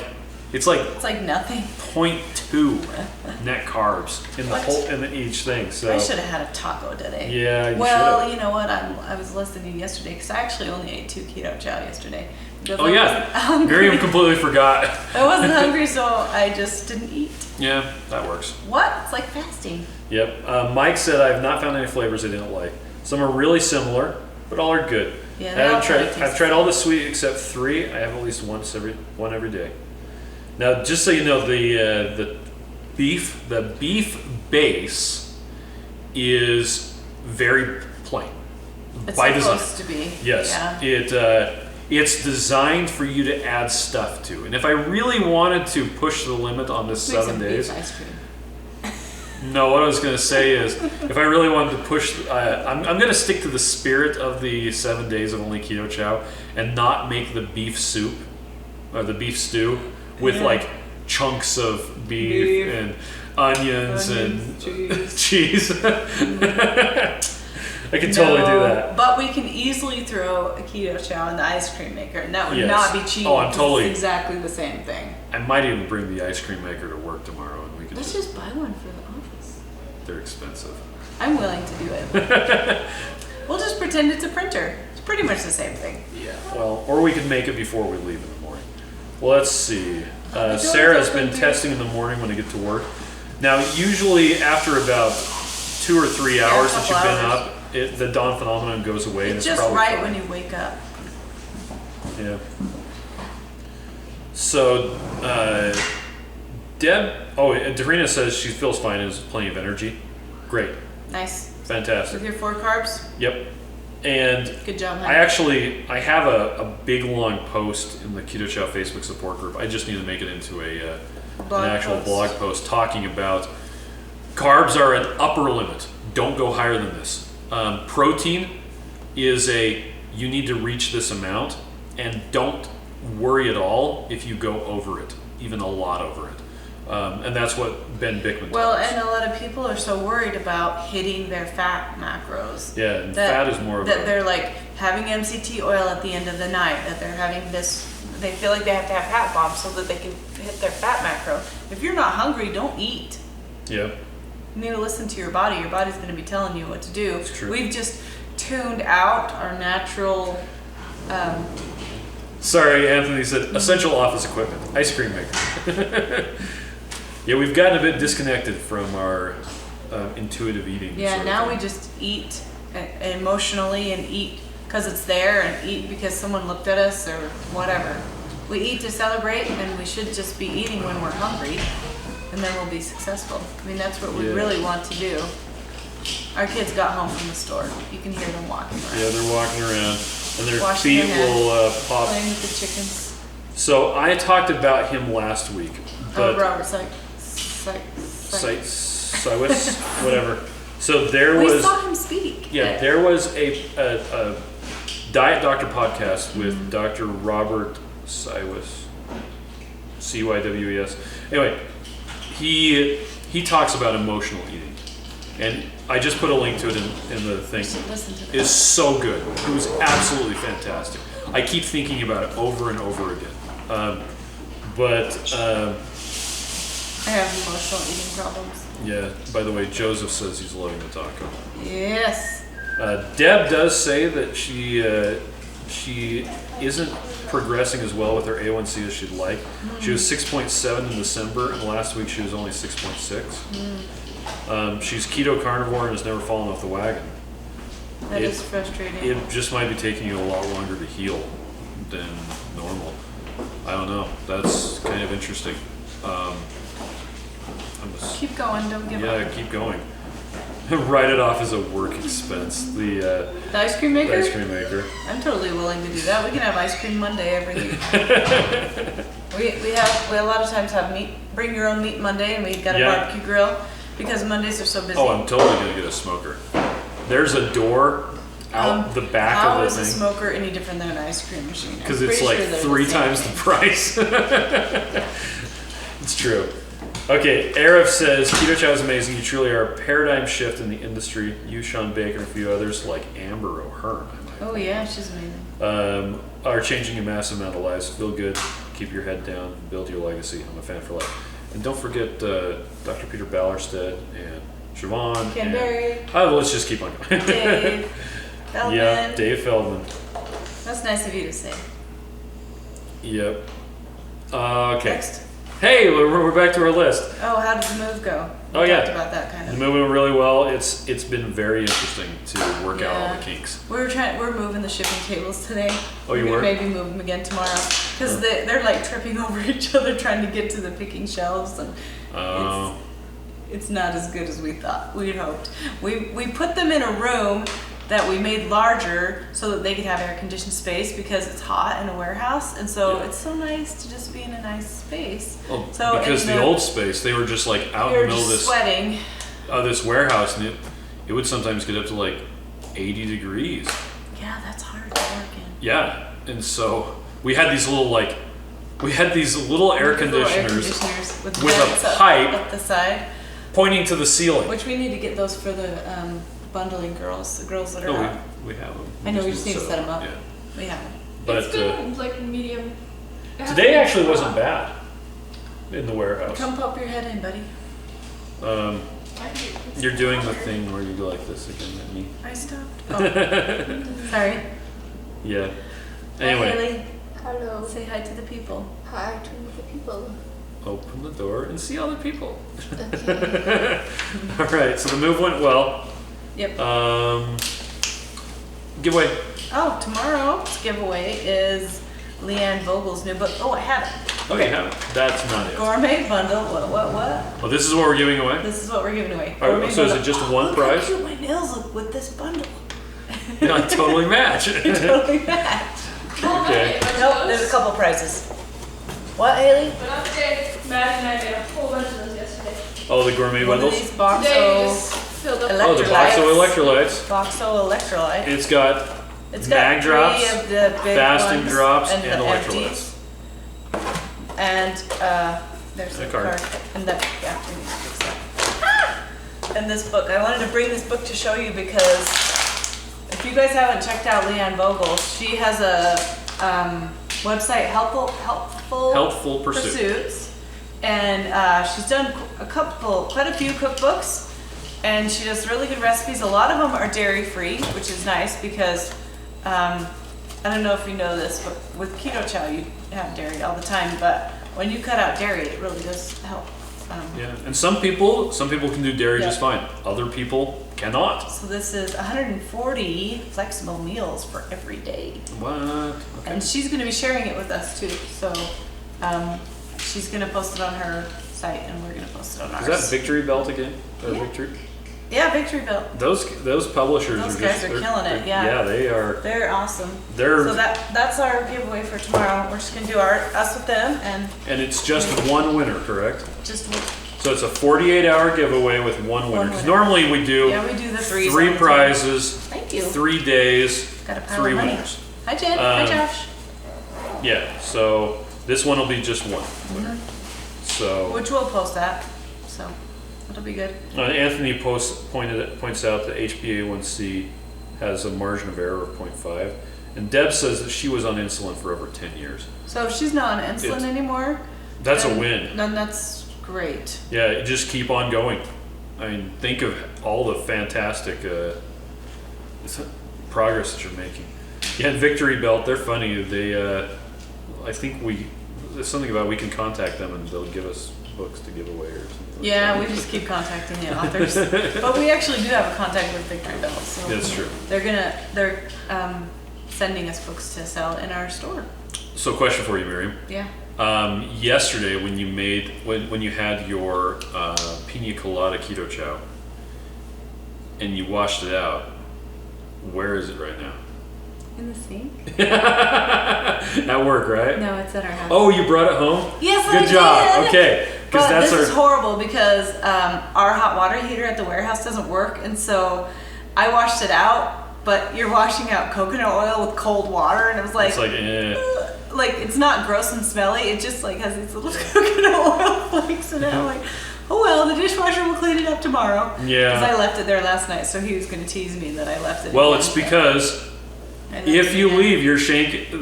it's like nothing. 0.2 net carbs in the What? whole in each thing. So I should have had a taco today. Yeah, you Well, should've. you know what? I was listening yesterday because I actually only ate 2 Keto Chow yesterday. Because Oh I yeah, wasn't hungry. Miriam completely forgot. I wasn't hungry, so I just didn't eat. Yeah, that works. What? It's like fasting. Yep. Mike said I have not found any flavors I didn't like. Some are really similar, but all are good. Yeah, they all kinda taste I've tried all the sweet except 3. I have at least one every day. Now, just so you know, the beef base is very plain It's by design. supposed to be. Yes, Yeah. it's designed for you to add stuff to. And if I really wanted to push the limit on this Make 7 some days, beef ice cream. no, what I was going to say is, if I really wanted to push, I'm going to stick to the spirit of the 7 days of only Keto Chow and not make the beef soup or the beef stew with like chunks of beef and onions and cheese. I could totally do that. But we can easily throw a Keto Chow in the ice cream maker, and that would Yes. not be cheating. Oh, I'm 'cause totally- It's exactly the same thing. I might even bring the ice cream maker to work tomorrow, and we can Let's just buy one for the office. they're expensive. I'm willing to do it. We'll just pretend it's a printer. It's pretty much the same thing. Yeah. Well, or we can make it before we leave in the morning. Well, let's see. door's Sarah's open, been dear. testing in the morning when I get to work. Now, usually after about 2 or 3 hours that you've couple been hours. up, the dawn phenomenon goes away, and It's it's just probably right fine. when you wake up. Yeah. So, Darina says she feels fine and has plenty of energy. Great. Nice. With Fantastic. your 4 carbs, Yep. And good job, honey. I have a big long post in the Keto Chow Facebook support group. I just need to make it into an actual blog post talking about carbs are an upper limit. Don't go higher than this. Protein is you need to reach this amount, and don't worry at all if you go over it, even a lot over it. And that's what Ben Bickman Well, tells us. and a lot of people are so worried about hitting their fat macros. Yeah, and fat is more of that a... they're like having MCT oil at the end of the night, that they're having this, they feel like they have to have fat bombs so that they can hit their fat macro. If you're not hungry, don't eat. Yeah. You need to listen to your body. Your body's going to be telling you what to do. That's true. We've just tuned out our natural. Sorry, Anthony said essential office equipment, ice cream maker. Yeah, we've gotten a bit disconnected from our intuitive eating. Yeah, sort of now thing. we just eat emotionally and eat because it's there and eat because someone looked at us or whatever. We eat to celebrate, and we should just be eating when we're hungry, and then we'll be successful. I mean, that's what we Yeah. really want to do. Our kids got home from the store. You can hear them walking around. Yeah, they're walking around, and their Washing feet their hands. will pop. Playing with the chickens. So I talked about him last week, but Robert Siwis, whatever. So there We was, saw him speak. yeah, there was a Diet Doctor podcast with Dr. Robert Siwis, Cywes. Anyway, he talks about emotional eating, and I just put a link to it in the thing. You should listen to that. It's so good. It was absolutely fantastic. I keep thinking about it over and over again. I have emotional eating problems. Yeah, by the way, Joseph says he's loving the taco. Yes. Deb does say that she isn't progressing as well with her A1C as she'd like. She was 6.7 in December, and last week she was only 6.6. She's keto carnivore and has never fallen off the wagon. That is frustrating. It just might be taking you a lot longer to heal than normal. I don't know. That's kind of interesting. Keep going, don't give up. Yeah, keep going. Write it off as a work expense. The ice cream maker? The ice cream maker. I'm totally willing to do that. We can have ice cream Monday every week. we a lot of times have bring your own meat Monday, and we've got a barbecue grill because Mondays are so busy. Oh, I'm totally gonna get a smoker. There's a door out the back of the thing. How is a smoker any different than an ice cream machine? Because it's like 3 times the price. It's true. Okay, Arif says, Keto Chow is amazing. You truly are a paradigm shift in the industry. You, Sean Baker, and a few others like Amber O'Hearn. Oh yeah, she's amazing. Are changing a massive amount of lives. Feel good. Keep your head down. Build your legacy. I'm a fan for life. And don't forget Dr. Peter Ballerstedt and Siobhan. Ken Berry. Oh, let's just keep on going. Dave Feldman. Yeah, Dave Feldman. That's nice of you to say. Yep. Okay. Next. Hey, we're back to our list. Oh, how did the move go? We talked about that kind of. The move went really well. It's been very interesting to work out all the kinks. We're moving the shipping tables today. Oh, you were? Maybe move them again tomorrow because they're like tripping over each other trying to get to the picking shelves, and it's not as good as we thought. We'd hoped. We put them in a room that we made larger so that they could have air-conditioned space because it's hot in a warehouse, and so it's so nice to just be in a nice space. Well, so because the old space, they were just like out in the middle of this sweating. This warehouse, and it would sometimes get up to like 80 degrees. Yeah, that's hard to work in. Yeah, and so we had these little air conditioners with a pipe up the side, pointing to the ceiling. Which we need to get those for the bundling girls, the girls that are out. We have them. I know, we just need to set them up. Yeah. We have them. But it's good, like medium. Today actually wasn't bad in the warehouse. Come pop your head in, buddy. You're doing the thing where you go like this again at me. I stopped. Oh. Sorry. Yeah. Hi, Anyway. Haley. Hello. Say hi to the people. Hi to the people. Open the door and see all the people. Okay. All right. So the move went well. Yep. Giveaway. Oh, tomorrow's giveaway is Leanne Vogel's new book. Oh, I have it. Okay, have it. That's not it. Gourmet bundle. What? Well, this is what we're giving away. This is what we're giving away. All right, so is it just one look prize? How cute my nails look with this bundle. Yeah, I totally match. Totally match. Okay. Nope, there's a couple prizes. What, Haley? But not today. Matt and I made a whole bunch of those yesterday. Oh, the gourmet One of bundles? these Today we Boxo just filled up. Oh, the Boxo electrolytes. Boxo electrolyte. It's got mag drops, 3 of the big fasting ones drops, and and the electrolytes. empties. And there's The the card. card. And that, yeah, we need to fix that. Ah! And this book. I wanted to bring this book to show you because if you guys haven't checked out Leanne Vogel, she has a website, Helpful Pursuits. And she's done quite a few cookbooks. And she does really good recipes. A lot of them are dairy-free, which is nice because, I don't know if you know this, but with Keto Chow you have dairy all the time, but when you cut out dairy, it really does help. Yeah, and some people can do dairy just fine. Other people cannot. So this is 140 flexible meals for every day. What? Okay. And she's going to be sharing it with us too. So she's going to post it on her site and we're going to post it on ours. Is that Victory Belt again? Or Yeah. Victory? Yeah, Victory Belt. Those publishers Those are guys just are killing it, yeah. Yeah, they are. They're awesome. They're So that's our giveaway for tomorrow. We're just going to do us with them and it's just one winner, correct? just So it's a 48-hour giveaway with one winner. Because normally we do yeah, we do the threes. three prizes, Thank you. 3 days, Got a pile 3 of money. winners. Hi Jen. Hi Josh. Yeah, so this one will be just one winner. So Which we'll post that. So that'll be good. Anthony points out that HbA1c has a margin of error of 0.5. And Deb says that she was on insulin for over 10 years. So if she's not on insulin anymore, That's a then- win. Then that's great. Yeah, just keep on going. I mean, think of all the fantastic progress that you're making. Yeah, and Victory Belt, they're funny. They, I think there's something about we can contact them and they'll give us books to give away or something. Yeah, we just keep contacting the authors. But we actually do have a contact with Victory Belt. So That's true. They're sending us books to sell in our store. So question for you, Miriam. Yeah. Yesterday when you had your pina colada keto chow and you washed it out, where is it right now? In the sink? At work, right? No, it's at our house. Oh, you brought it home? Yes, Good I job. did. Okay. But That's this is horrible because our hot water heater at the warehouse doesn't work, and so I washed it out. But you're washing out coconut oil with cold water, and it was like, it's like, like it's not gross and smelly. It just like has these little coconut oil flakes in it. I'm like, oh well, the dishwasher will clean it up tomorrow. Yeah. Because I left it there last night, so he was going to tease me that I left it. Well, again, it's because if you leave your shank, if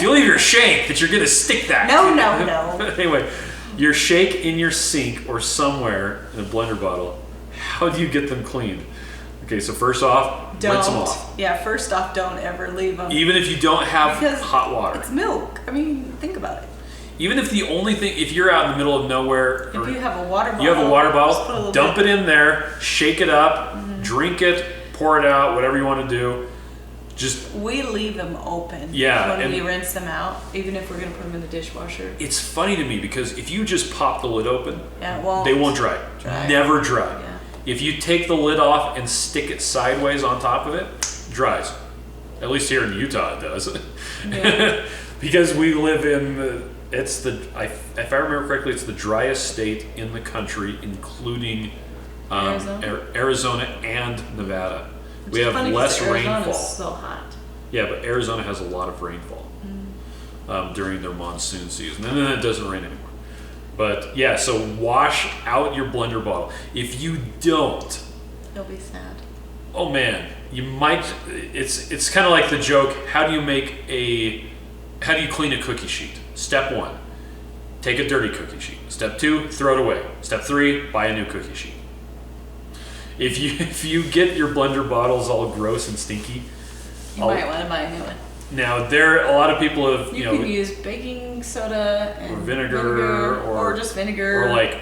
you leave your shank, that you're gonna stick that. No. Anyway, your shake in your sink or somewhere in a blender bottle. How do you get them cleaned? Okay, so first off, rinse them off. Yeah, first off, don't ever leave them. Even if you don't have Because hot water. It's milk. I mean, think about it. Even if the only thing, if you're out in the middle of nowhere, If you have a water bottle, you have a water just put a bottle, little dump bit. it in there, shake it up, drink it, pour it out, whatever you want to do. Just We leave them open. Yeah, When and- we rinse them out, even if we're gonna put them in the dishwasher. it's funny to me because if you just pop the lid open, Yeah, it won't. they won't dry. Dry. Never dry. Yeah. If you take the lid off and stick it sideways on top of it, dries. At least here in Utah it does. Yeah. Because we live in if I remember correctly, it's the driest state in the country, including Arizona and Nevada. We have less rainfall. It's so hot. Yeah, but Arizona has a lot of rainfall during their monsoon season, and then it doesn't rain anymore. But yeah, so wash out your blender bottle. If you don't, You'll be sad. oh man, you might. It's kind of like the joke. How do you clean a cookie sheet? Step 1, take a dirty cookie sheet. Step 2, throw it away. Step 3, buy a new cookie sheet. If you get your blender bottles all gross and stinky, You might want to buy a new one. now a lot of people have You can use baking soda and or vinegar or just vinegar or like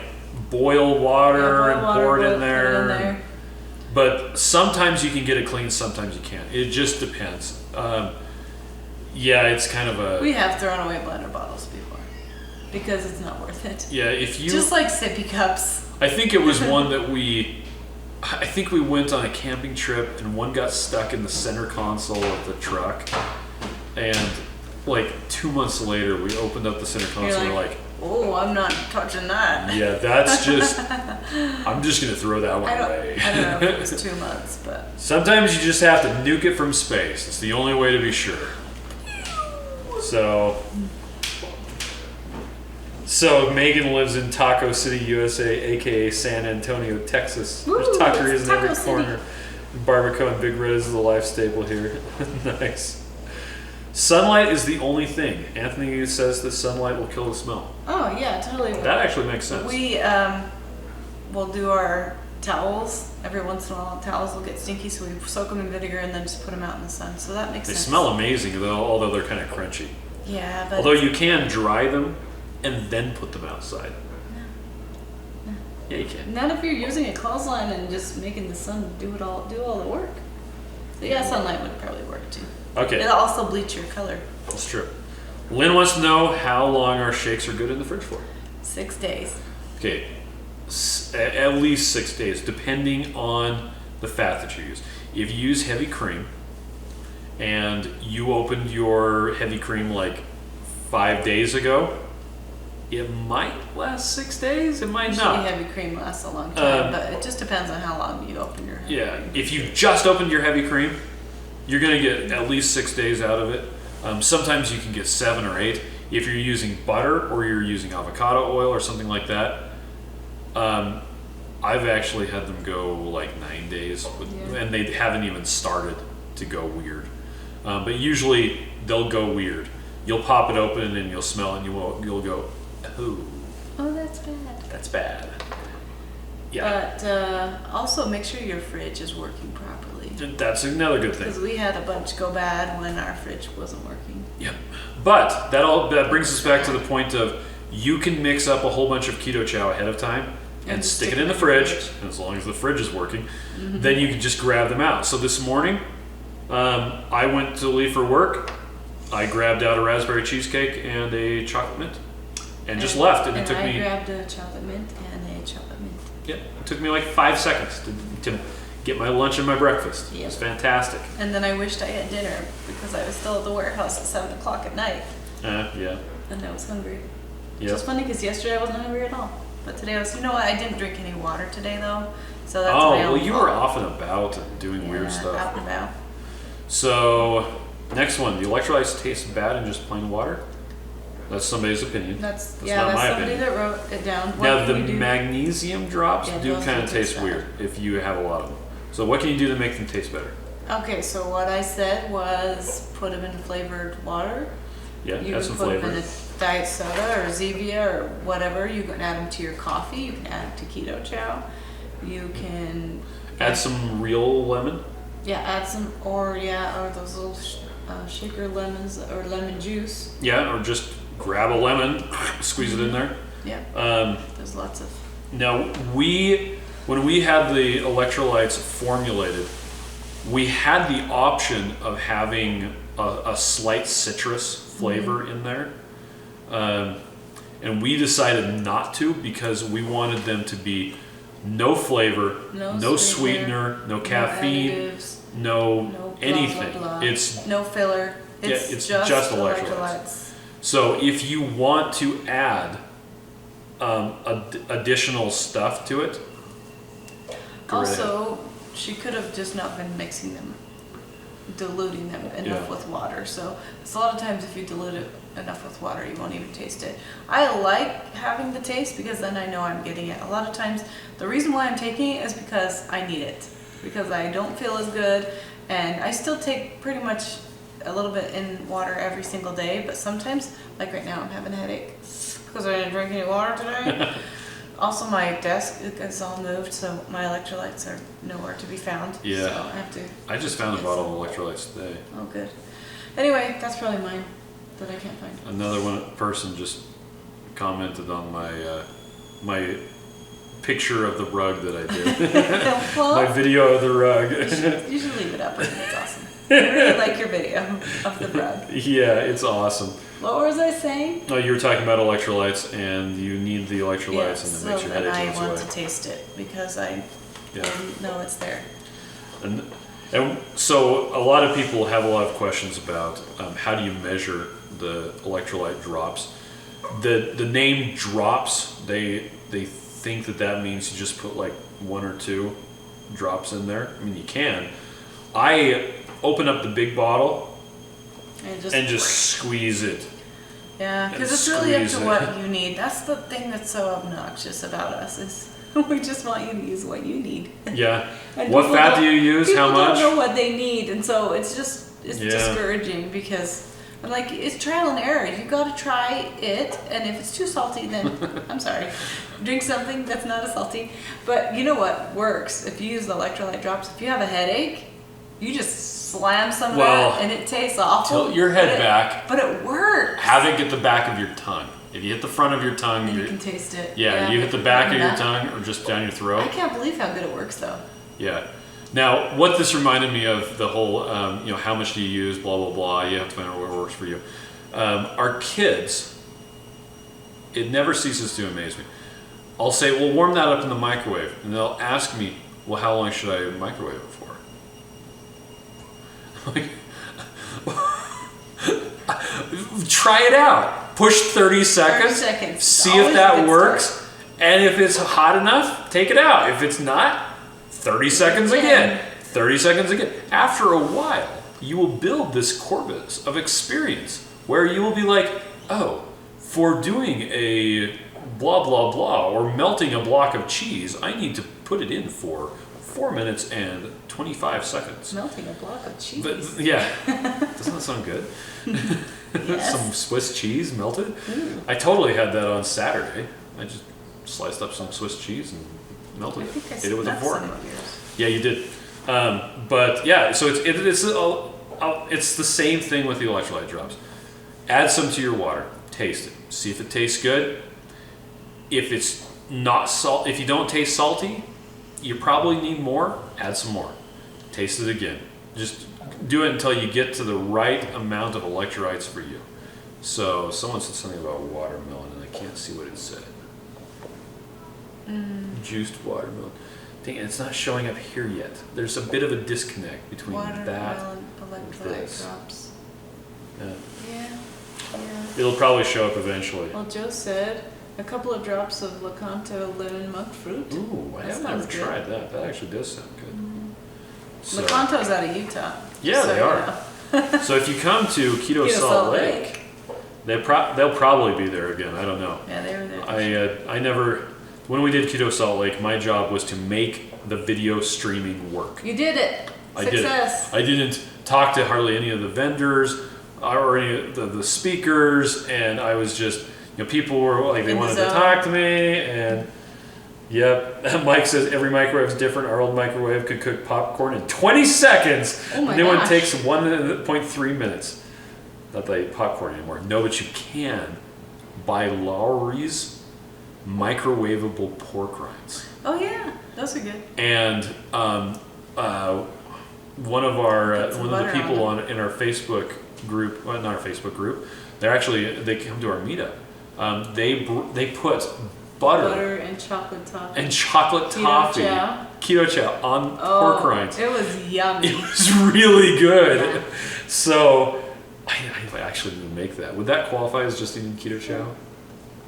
boil water and pour it in put it in there. But sometimes you can get it clean, sometimes you can't. It just depends. Yeah, it's kind of a We have thrown away blender bottles before because it's not worth it. yeah. If you Just like sippy cups. I think it was one that I think we went on a camping trip and one got stuck in the center console of the truck, and like 2 months later we opened up the center console and we're like, oh, I'm not touching that. yeah, that's just I'm just gonna throw that one I away. don't know if it was 2 months, but Sometimes you just have to nuke it from space. It's the only way to be sure. So Megan lives in Taco City, USA, aka San Antonio, Texas. There's Woo, taquerias it's in every Taco City. corner. Barbacoa and Big Red is the life staple here. Nice. Sunlight is the only thing. Anthony says that sunlight will kill the smell. oh yeah, totally. That actually makes sense. We will do our towels every once in a while. Towels will get stinky, so we soak them in vinegar and then just put them out in the sun. So that makes They sense. smell amazing though, although they're kind of crunchy. Yeah, but Although you can dry them and then put them outside. No. Yeah, you can. not if you're using a clothesline and just making the sun do all the work. So yeah, sunlight would probably work too. Okay, It'll also bleach your color. that's true. Lynn wants to know how long our shakes are good in the fridge for. 6 days. Okay, at least 6 days, depending on the fat that you use. If you use heavy cream and you opened your heavy cream like 5 days ago, it might last 6 days, it might Usually not. heavy cream lasts a long time, but it just depends on how long you open your heavy Yeah, cream. if you just opened your heavy cream, you're gonna get at least 6 days out of it. Sometimes you can get 7 or 8. If you're using butter or you're using avocado oil or something like that, I've actually had them go like 9 days, and they haven't even started to go weird. But usually they'll go weird. You'll pop it open and you'll smell it and you'll go, oh, Oh, that's bad. that's bad. Yeah. But also make sure your fridge is working properly. And that's another good thing. Because we had a bunch go bad when our fridge wasn't working. Yep. But that brings us back to the point of you can mix up a whole bunch of Keto Chow ahead of time and stick it in the fridge. And as long as the fridge is working, then you can just grab them out. So this morning, I went to leave for work. I grabbed out a raspberry cheesecake and a chocolate mint, and just left. And it took me. I grabbed a chocolate mint and a chocolate mint. Yep. It took me like 5 seconds to get my lunch and my breakfast. Yep. It was fantastic. And then I wished I had dinner because I was still at the warehouse at 7 o'clock at night. Yeah. And I was hungry. Yep. It's funny because yesterday I wasn't hungry at all. But today I was, you know what, I didn't drink any water today though. So that's Oh, my own well, you fault. were off and about and doing weird stuff. Out and about. So, next one. The electrolytes taste bad in just plain water? That's somebody's opinion. That's not my somebody opinion. that wrote it down. What Now, can the you do? magnesium drops Yeah, do those kind do of taste taste bad. weird if you have a lot of them. So, what can you do to make them taste better? Okay, so what I said was put them in flavored water. Yeah, You add can some put them flavor. in a diet soda or Zevia or whatever. You can add them to your coffee. You can add them to Keto Chow. You can Add some real lemon. add some or those little shaker lemons or lemon juice. Yeah, or just grab a lemon, squeeze it in there. Yeah. There's lots of. Now, when we had the electrolytes formulated, we had the option of having a slight citrus flavor in there. And we decided not to because we wanted them to be no flavor, no sweetener, no caffeine, additives, no no blah, anything. blah, blah. It's no filler. It's, it's just, just electrolytes. electrolytes. So if you want to add additional stuff to it, go right ahead. Also, she could have just not been mixing them, diluting them enough with water. So it's a lot of times if you dilute it enough with water, you won't even taste it. I like having the taste because then I know I'm getting it. A lot of times, the reason why I'm taking it is because I need it. Because I don't feel as good, and I still take pretty much a little bit in water every single day, but sometimes, like right now, I'm having a headache because I didn't drink any water today. Also, my desk is all moved, so my electrolytes are nowhere to be found. Yeah. So I have to. I just found a bottle of electrolytes today. Oh, good. Anyway, that's probably mine that I can't find. Another person just commented on my picture of the rug that I did. Well, My video of the rug. you should leave it up. I think it's awesome. I really like your video of the rug. Yeah, it's awesome. What was I saying? Oh, you were talking about electrolytes, and you need the electrolytes, and it so makes your then headache I goes want away. to taste it because I know it's there. And so a lot of people have a lot of questions about how do you measure the electrolyte drops. The name drops, they think that means you just put like 1 or 2 drops in there. I mean, you can. I open up the big bottle and just squeeze it. Yeah, because it's really up squeeze to it. what you need. That's the thing that's so obnoxious about us is we just want you to use what you need. Yeah. And What people fat do don't- you use? How much? People don't know what they need, and so it's Yeah. discouraging because I'm like, it's trial and error. You got to try it, and if it's too salty, then I'm sorry, drink something that's not as salty. But you know what works if you use the electrolyte drops? If you have a headache, you just slam some of that, and it tastes awful. Tilt your head back. But it works. Have it get the back of your tongue. If you hit the front of your tongue, And you can taste it. yeah, you hit the back of your that- tongue or just down your throat. I can't believe how good it works, though. Yeah. Now, what this reminded me of the whole, how much do you use, blah, blah, blah. You have to find out what works for you. Our kids, it never ceases to amaze me. I'll say, well, warm that up in the microwave. And they'll ask me, well, how long should I microwave it for? Like, try it out. Push 30 seconds. 30 seconds. See Always if a that good works. start. And if it's hot enough, take it out. If it's not, 30 seconds again. 30 seconds again. After a while, you will build this corpus of experience where you will be like, oh, for doing a blah, blah, blah, or melting a block of cheese, I need to put it in for 4 minutes and 25 seconds. Melting a block of cheese. But yeah, doesn't that sound good? Yes. Some Swiss cheese melted. Ooh. I totally had that on Saturday. I just sliced up some Swiss cheese and melted I it. think I Ate it with a snuck fork. some of yours. Yeah, you did. But yeah, so it's the same thing with the electrolyte drops. Add some to your water. Taste it. See if it tastes good. If it's not if you don't taste salty, you probably need more. Add some more. Taste it again. Just do it until you get to the right amount of electrolytes for you. So someone said something about watermelon, and I can't see what it said. Juiced watermelon. Dang it, it's not showing up here yet. There's a bit of a disconnect between that Watermelon and electrolyte this. drops. Yeah. Yeah. Yeah. It'll probably show up eventually. Well, Joe said a couple of drops of Lecanto lemon monk fruit. Ooh, I That haven't sounds ever good. tried that. That actually does sound good. So, Lecanto's out of Utah. Yeah, so they you are. know. So if you come to Keto Salt Lake, they'll probably be there again. I don't know. Yeah, they were there. I never. When we did Keto Salt Lake, my job was to make the video streaming work. You did it. I did. Success. I didn't talk to hardly any of the vendors or any of the speakers, and I was just, people were like, they In the wanted to zone. talk to me, and yep. Mike says every microwave is different. Our old microwave could cook popcorn in 20 seconds. Oh my New one gosh. takes 1.3 minutes. Not that I eat popcorn anymore. No, but you can buy Lowry's microwavable pork rinds. Oh yeah, those are good. And one of the people in our Facebook group, well, not our Facebook group, they come to our meetup. They put butter and chocolate toffee. and chocolate toffee, Keto Chow on pork rinds. It was yummy. It was really good. Yeah. So I actually didn't make that. Would that qualify as just eating Keto Chow?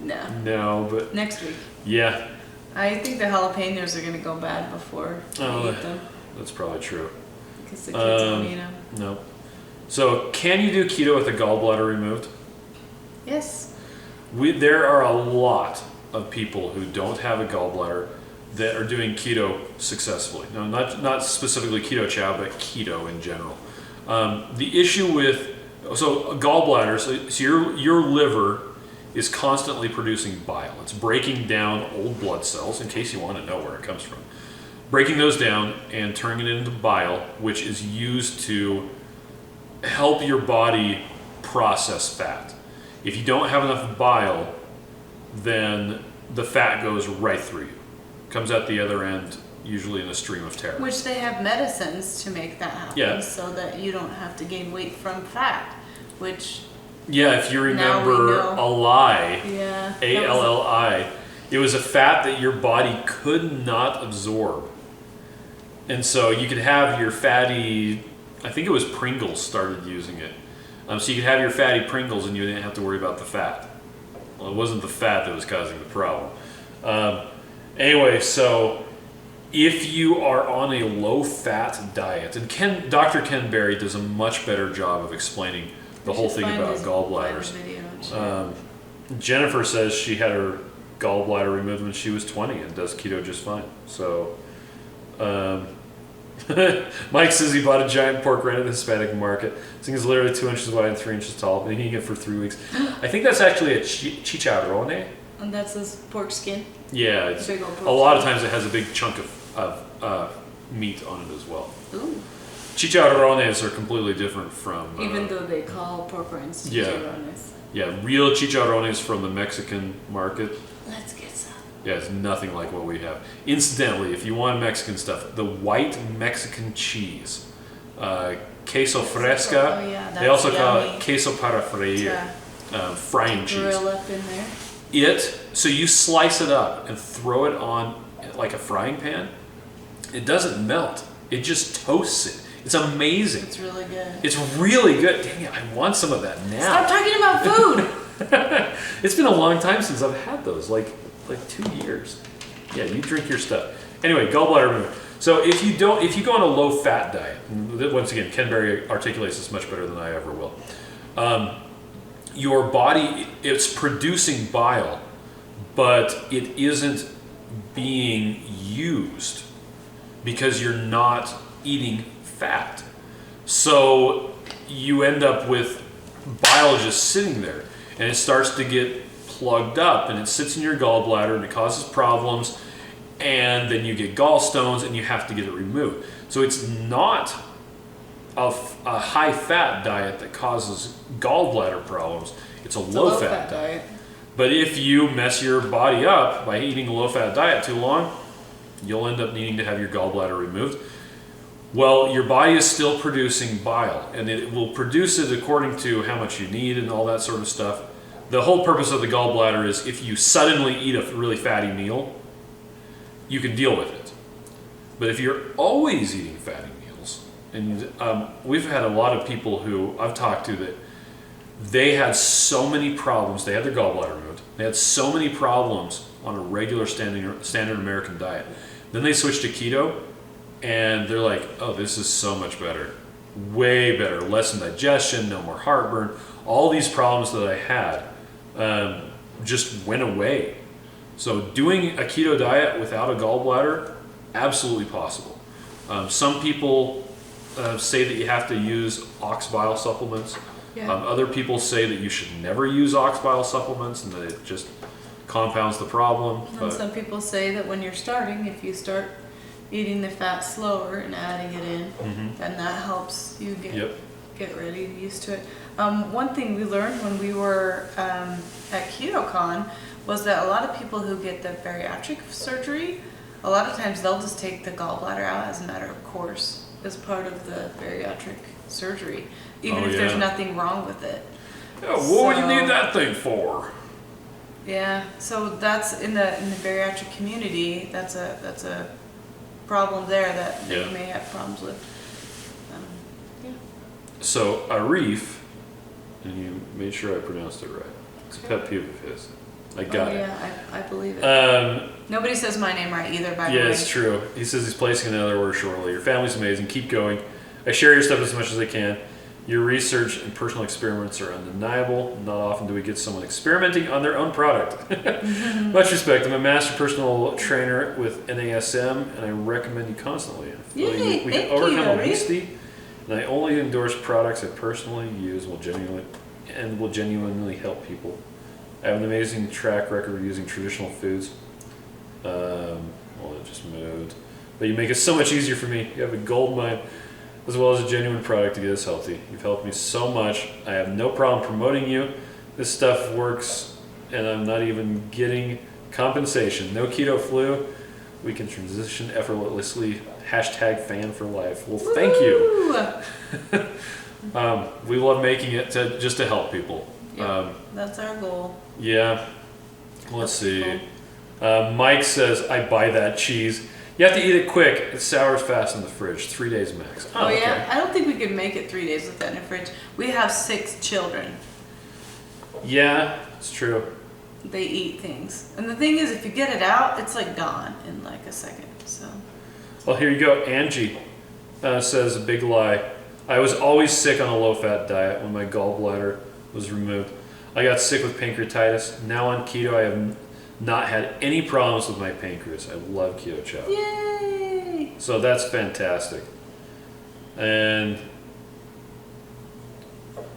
No. No, but Next week. yeah, I think the jalapenos are gonna go bad before I eat them that's probably true. because the kids won't eat them. No. So, can you do keto with the gallbladder removed? Yes. There are a lot of people who don't have a gallbladder that are doing keto successfully. No, not specifically Keto Chow, but keto in general. The issue with gallbladders, so your liver is constantly producing bile. It's breaking down old blood cells, in case you want to know where it comes from. Breaking those down and turning it into bile, which is used to help your body process fat. If you don't have enough bile, then the fat goes right through you. Comes out the other end, usually in a stream of terror. Which they have medicines to make that happen, Yeah. so that you don't have to gain weight from fat. Which Yeah, if you Now we remember know. ALLI, yeah, ALLI, it was a fat that your body could not absorb. And so you could have your fatty, I think it was Pringles started using it. So you could have your fatty Pringles and you didn't have to worry about the fat. Well, it wasn't the fat that was causing the problem. Anyway, so if you are on a low-fat diet, and Dr. Ken Berry does a much better job of explaining the whole thing about gallbladders. Jennifer says she had her gallbladder removed when she was 20 and does keto just fine. So, Mike says he bought a giant pork rind at the Hispanic market. This thing is literally 2 inches wide and 3 inches tall. Been eating it for 3 weeks. I think that's actually a chicharrone. And that's this pork skin. Yeah, it's, Big old pork a lot of skin. times it has a big chunk of meat on it as well. Ooh. Chicharrones are completely different from... Even though they call pork rinds yeah. chicharrones. Yeah, real chicharrones from the Mexican market. Let's get some. Yeah, it's nothing like what we have. Incidentally, if you want Mexican stuff, the white Mexican cheese, queso fresca, Oh yeah, that's they also call yummy. it queso para freír, frying cheese. Grill up in there. So you slice it up and throw it on like a frying pan. It doesn't melt. It just toasts it. It's amazing. It's really good. It's really good. Dang it, I want some of that now. Stop talking about food. It's been a long time since I've had those, like 2 years. Yeah, you drink your stuff. Anyway, gallbladder removal. So if you go on a low-fat diet, and once again, Ken Berry articulates this much better than I ever will. Your body, it's producing bile, but it isn't being used because you're not eating fat. So you end up with bile just sitting there, and it starts to get plugged up, and it sits in your gallbladder, and it causes problems. and then you get gallstones and you have to get it removed. So it's not a high-fat diet that causes gallbladder problems. It's a low-fat diet. But if you mess your body up by eating a low-fat diet too long, you'll end up needing to have your gallbladder removed. Well, your body is still producing bile, and it will produce it according to how much you need and all that sort of stuff. The whole purpose of the gallbladder is if you suddenly eat a really fatty meal, you can deal with it. But if you're always eating fatty meals, and we've had a lot of people who I've talked to that they had so many problems, they had their gallbladder removed, they had so many problems on a regular standard American diet. Then they switched to keto, and they're like, oh, this is so much better. Way better. Less indigestion, no more heartburn. All these problems that I had just went away. So doing a keto diet without a gallbladder, absolutely possible. Some people say that you have to use ox bile supplements. Yeah. Other people say that you should never use ox bile supplements and that it just compounds the problem. And some people say that when you're starting, if you start eating the fat slower and adding it in, then that helps you get ready, used to it. One thing we learned when we were at KetoCon was that a lot of people who get the bariatric surgery, a lot of times they'll just take the gallbladder out as a matter of course as part of the bariatric surgery, even if there's nothing wrong with it. Yeah, what would you need that thing for? Yeah, so that's in the bariatric community. That's a problem there that you may have problems with. So Arif, and you made sure I pronounced it right. It's a pet peeve of his. I got it. Yeah, I believe it. Nobody says my name right either, by the way. Yeah, it's true. He says he's placing another order shortly. Your family's amazing. Keep going. I share your stuff as much as I can. Your research and personal experiments are undeniable. Not often do we get someone experimenting on their own product. Much respect. I'm a master personal trainer with NASM, and I recommend you constantly. I feel Yay, we thank can overcome you, obesity, and I only endorse products I personally use will genuinely help people. I have an amazing track record of using traditional foods. Well, it just moved. But you make it so much easier for me. You have a gold mine, as well as a genuine product to get us healthy. You've helped me so much. I have no problem promoting you. This stuff works, and I'm not even getting compensation. No keto flu. We can transition effortlessly. Hashtag fan for life. Well, thank you. We love making it just to help people. Yep, that's our goal. Yeah. Let's see. Mike says, I buy that cheese. You have to eat it quick. It sours fast in the fridge. 3 days max. Oh yeah? I don't think we could make it 3 days with that in the fridge. We have 6 children. Yeah, it's true. They eat things. And the thing is, if you get it out, it's like gone in like a second. So. Well, here you go. Angie says, a big lie. I was always sick on a low-fat diet when my gallbladder was removed. I got sick with pancreatitis. Now on keto, I have not had any problems with my pancreas. I love Keto Chow. Yay! So that's fantastic. And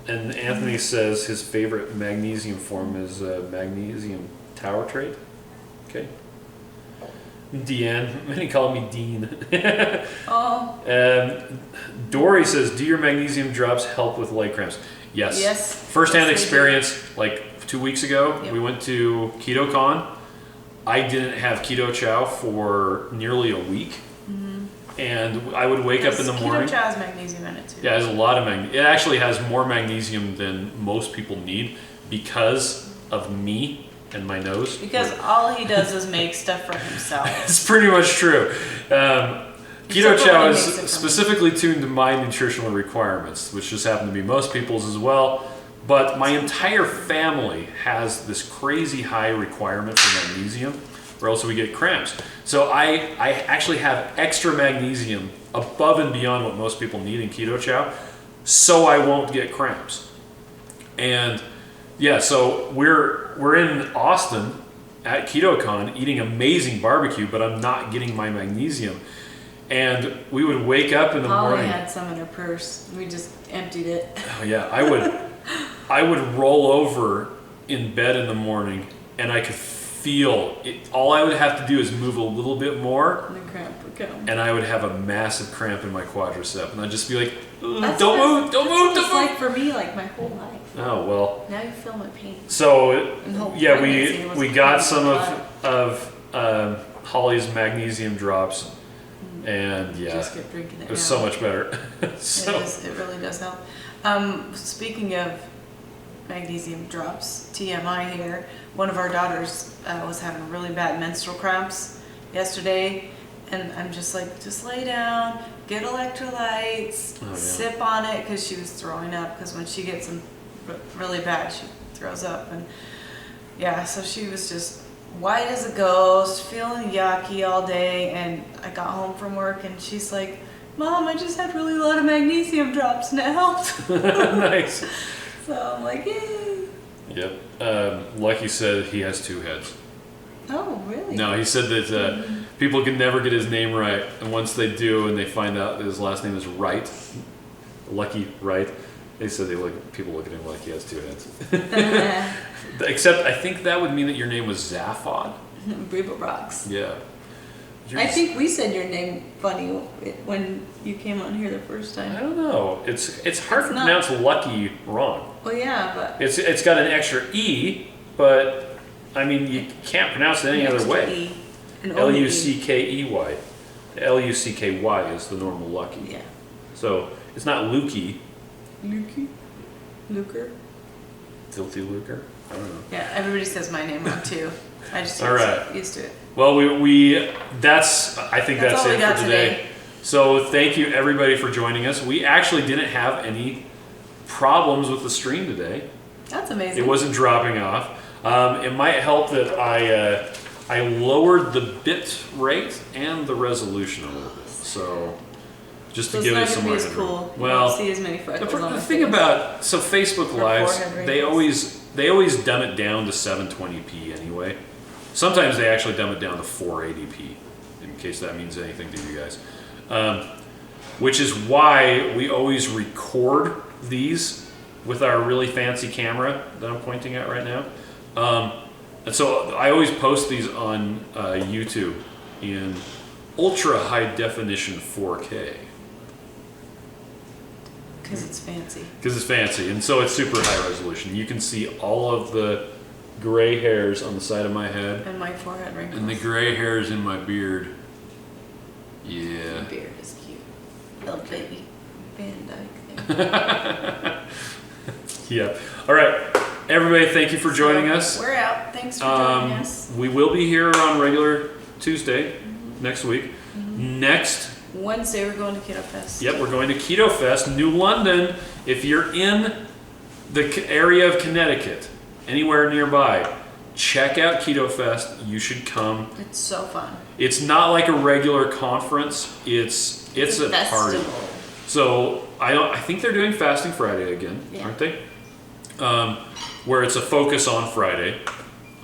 Anthony says his favorite magnesium form is magnesium tartrate. Okay. Deanne, many call me Dean. Oh. Dory says, do your magnesium drops help with leg cramps? Yes. Yes. First-hand Yes, experience, like 2 weeks ago, Yep. we went to KetoCon. I didn't have Keto Chow for nearly a week. And I would wake up in the morning. Keto Chow has magnesium in it too. Yeah, it has a lot of magnesium. It actually has more magnesium than most people need because of me and my nose. Because all he does is make stuff for himself. It's pretty much true. Keto Chow is specifically tuned to my nutritional requirements, which just happen to be most people's as well. But my entire family has this crazy high requirement for magnesium, or else we get cramps. So I actually have extra magnesium above and beyond what most people need in Keto Chow, so I won't get cramps. And yeah, so we're in Austin at KetoCon eating amazing barbecue, but I'm not getting my magnesium. And we would wake up in the Holly morning. had some in her purse. We just emptied it. Oh yeah, I would roll over in bed in the morning, and I could feel it. All I would have to do is move a little bit more, And the cramp would come. and I would have a massive cramp in my quadricep, and I'd just be like, That's don't what move, don't that's move, what don't it's move. like for me, like my whole life. Oh, well. Now you feel my pain. So, And whole yeah, pregnancy was we got pain some in of Holly's magnesium drops, and yeah, Just keep drinking it. it was now. so much better. So, It really does help. Speaking of magnesium drops, TMI here, one of our daughters was having really bad menstrual cramps yesterday, and I'm just like, just lay down, get electrolytes, Oh, yeah. sip on it, because she was throwing up, because when she gets them really bad, she throws up, and yeah, so she was just white as a ghost, feeling yucky all day, and I got home from work, and she's like, Mom, I just had really a lot of magnesium drops and it helped. nice. So I'm like, yay. Yep. Lucky said he has two heads. Oh, really? No, he said that people can never get his name right, and once they do, and they find out that his last name is Wright, Lucky Wright, they said people look at him like he has two heads. Except I think that would mean that your name was Zaphod. Reba rocks. Yeah. I think we said your name funny when you came on here the first I time. don't know. It's hard It's to not- pronounce Lucky wrong. Well, yeah, but It's got an extra E, but I mean you can't pronounce it any other extra way. E, and only E. Luckey. Lucky is the normal Lucky. Yeah. So it's not Lukey. Lukey? Luker? Filthy Luker. I don't know. Yeah, everybody says my name wrong too. I just All right. used to it. Well, I think That's that's all we it got for today. today. So thank you everybody for joining us. We actually didn't have any problems with the stream today. That's amazing. It wasn't dropping off. It might help that I lowered the bit rate and the resolution a little bit. So just So to it's give not it some gonna be as headroom. cool. You Well, won't see as many freckles on the my thing face. about Facebook Or Lives, forehead they wrinkles. always dumb it down to 720p anyway. Sometimes they actually dumb it down to 480p, in case that means anything to you guys. Which is why we always record these with our really fancy camera that I'm pointing at right now. And so I always post these on YouTube in ultra high definition 4K. Because it's fancy. Because it's fancy, and so it's super high resolution. You can see all of the gray hairs on the side of my head, And my forehead wrinkles. and the gray hairs in my beard. Yeah. My beard is cute. Little baby Van Dyke thing. Yeah. All right. Everybody, thank you for joining us. We're out. Thanks for joining us. We will be here on regular Tuesday next week. Next, Wednesday we're going to Keto Fest. yep, we're going to Keto Fest, New London. If you're in the area of Connecticut, anywhere nearby, check out Keto Fest. You should come. It's so fun. It's not like a regular conference. It's a party. festival. So I think they're doing Fasting Friday again, Yeah. aren't they? Where it's a focus on Friday.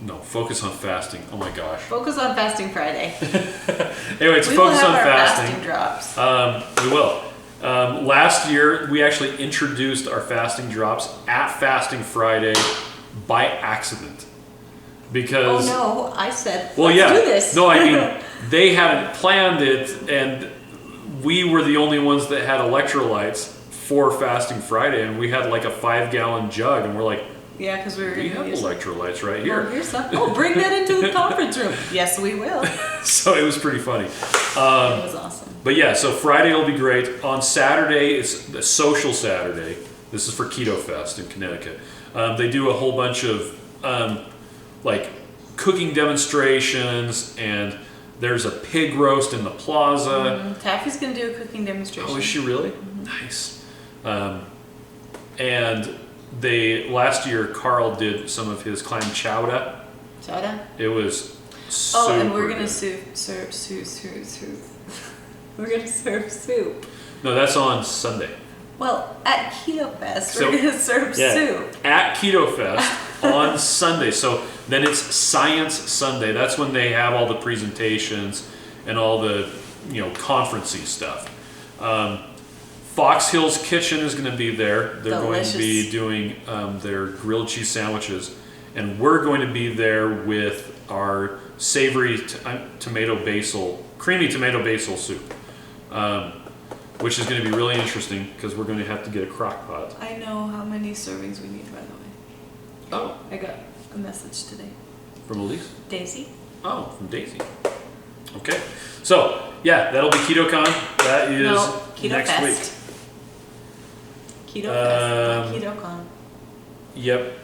No, focus on fasting. Oh my gosh. Focus on Fasting Friday. Anyway, it's We will focus have on our fasting. drops. We will. Last year, we actually introduced our fasting drops at Fasting Friday by accident. Oh Because no, I said, well, let's yeah. do this. No, I mean, they hadn't planned it, and we were the only ones that had electrolytes for Fasting Friday, and we had like a 5-gallon jug, and we're like, Yeah, because we were we going have to use electrolytes right Oh, here. here's some. Oh, bring that into the conference room. Yes, we will. It So it was pretty funny. was awesome. But yeah, so Friday will be great. On Saturday, it's the social Saturday. This is for Keto Fest in Connecticut. They do a whole bunch of like cooking demonstrations, and there's a pig roast in the plaza. Taffy's going to do a cooking demonstration. Oh, is she really? Nice. And last year Carl did some of his clam chowder. Chowder? It was super Oh, and we're going to good. serve soup. We're going to serve soup. No, that's on Sunday. Well, at Keto Fest, So- we're going to serve soup. At Keto Fest on Sunday. So then it's Science Sunday. That's when they have all the presentations and all the, conferencey stuff. Fox Hill's Kitchen is going to be there. They're going to be Delicious. doing their grilled cheese sandwiches. and we're going to be there with our savory creamy tomato basil soup, which is going to be really interesting because we're going to have to get a crock pot. I know how many servings we need, by the way. Oh, I got a message today. from Elise? Daisy. Oh, from Daisy. Okay, so yeah, that'll be KetoCon. That is Keto next Fest. week. Keto Fest, not KetoCon. Yep,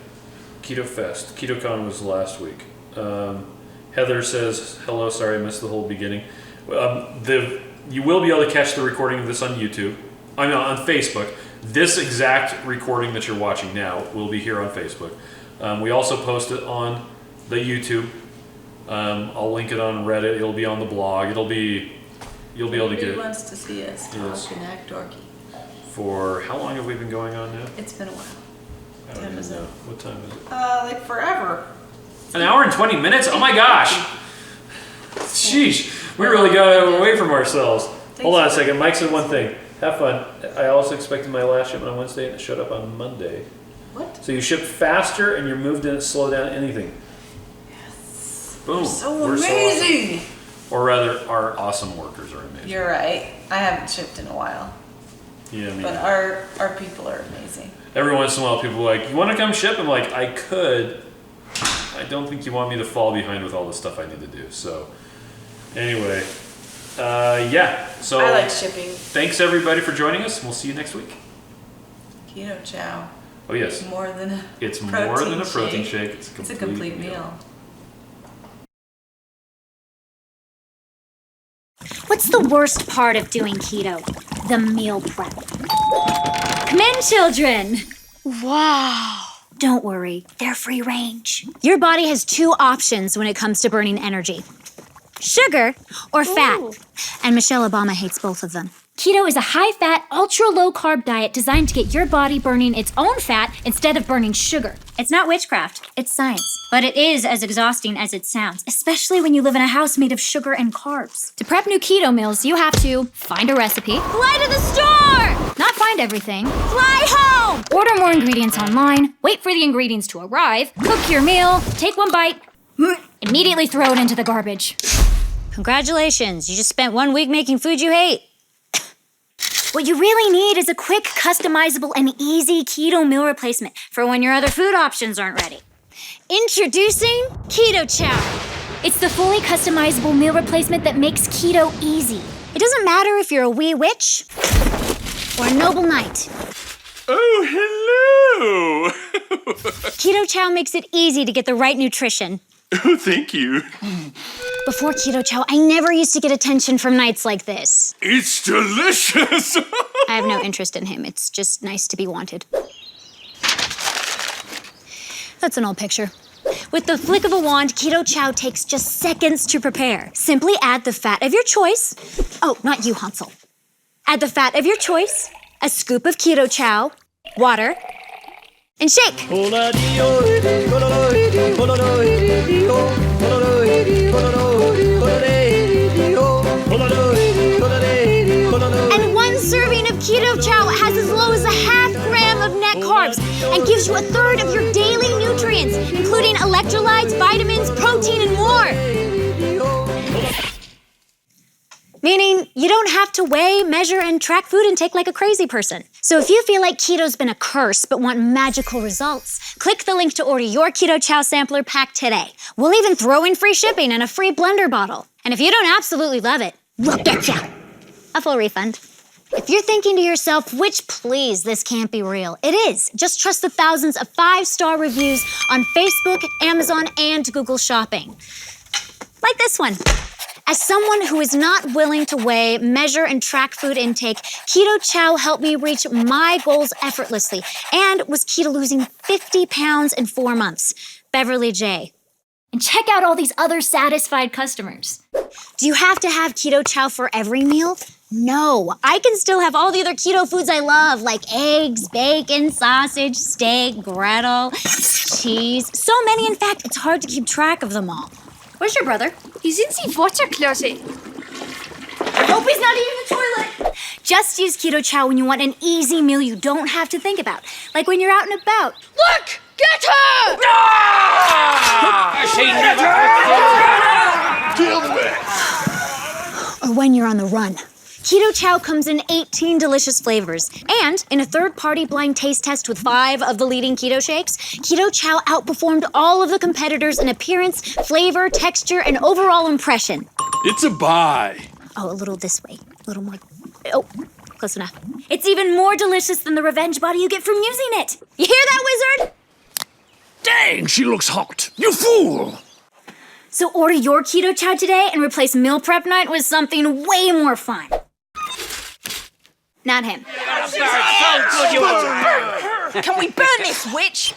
Keto Fest. KetoCon was last week. Heather says, hello, sorry I missed the whole beginning. You will be able to catch the recording of this on YouTube. I mean, on Facebook. This exact recording that you're watching now will be here on Facebook. We also post it on the YouTube. I'll link it on Reddit. It'll be on the blog. You'll be able to get it. Who wants to see us talk and act dorky? For how long have we been going on now? It's been a while. I don't even know. What time is it? Like forever. An hour and 20 minutes? Oh my gosh! Sheesh, we really got away from ourselves. Hold on a second. Mike said one thing. Have fun. I also expected my last shipment on Wednesday and it showed up on Monday. What? So you ship faster and your move didn't slow down anything. Yes. Boom. So We're amazing. awesome. Or rather, our awesome workers are amazing. You're right. I haven't shipped in a while. Yeah, I mean, But our people are amazing. every once in a while people are like, you want to come ship? I'm like, I could. I don't think you want me to fall behind with all the stuff I need to do. So anyway, yeah. So I like shipping. Thanks everybody for joining us. We'll see you next week. Keto Chow. Oh yes. More than a It's protein more than a protein shake. shake. It's a complete meal. What's the worst part of doing keto? The meal prep. Come in, children. Wow. Don't worry, they're free range. Your body has two options when it comes to burning energy: sugar or fat. And Michelle Obama hates both of them. Keto is a high-fat, ultra-low-carb diet designed to get your body burning its own fat instead of burning sugar. It's not witchcraft, it's science. But it is as exhausting as it sounds, especially when you live in a house made of sugar and carbs. To prep new keto meals, you have to find a recipe, fly to the store, not find everything, fly home, order more ingredients online, wait for the ingredients to arrive, cook your meal, take one bite, immediately throw it into the garbage. Congratulations, you just spent 1 week making food you hate. What you really need is a quick, customizable, and easy keto meal replacement for when your other food options aren't ready. Introducing Keto Chow. It's the fully customizable meal replacement that makes keto easy. It doesn't matter if you're a wee witch or a noble knight. Oh, hello! Keto Chow makes it easy to get the right nutrition. Oh, thank you. Before Keto Chow, I never used to get attention from nights like this. It's delicious! I have no interest in him. It's just nice to be wanted. That's an old picture. With the flick of a wand, Keto Chow takes just seconds to prepare. Simply add the fat of your choice. Oh, not you, Hansel. Add the fat of your choice, a scoop of Keto Chow, water, and shake. And 1 serving of Keto Chow has as low as a half gram of net carbs and gives you a third of your daily nutrients, including electrolytes, vitamins, protein, and more. Meaning, you don't have to weigh, measure, and track food intake like a crazy person. So if you feel like keto's been a curse but want magical results, click the link to order your Keto Chow sampler pack today. We'll even throw in free shipping and a free blender bottle. And if you don't absolutely love it, we'll get ya a full refund. If you're thinking to yourself, which please, this can't be real, it is. Just trust the thousands of 5-star reviews on Facebook, Amazon, and Google Shopping. Like this one. As someone who is not willing to weigh, measure, and track food intake, Keto Chow helped me reach my goals effortlessly and was keto losing 50 pounds in 4 months. Beverly J. And check out all these other satisfied customers. Do you have to have Keto Chow for every meal? No, I can still have all the other keto foods I love, like eggs, bacon, sausage, steak, gretel, cheese. So many, in fact, it's hard to keep track of them all. Where's your brother? He's in the water closet. Hope he's not eating the toilet. Just use Keto Chow when you want an easy meal you don't have to think about. Like when you're out and about. Look! Get her! Or when you're on the run. Keto Chow comes in 18 delicious flavors. And in a third-party blind taste test with 5 of the leading keto shakes, Keto Chow outperformed all of the competitors in appearance, flavor, texture, and overall impression. It's a buy. Oh, a little this way. A little more. Oh, close enough. It's even more delicious than the revenge body you get from using it. You hear that, wizard? Dang, she looks hot. You fool! So order your Keto Chow today and replace meal prep night with something way more fun. Not him. Can we burn this witch?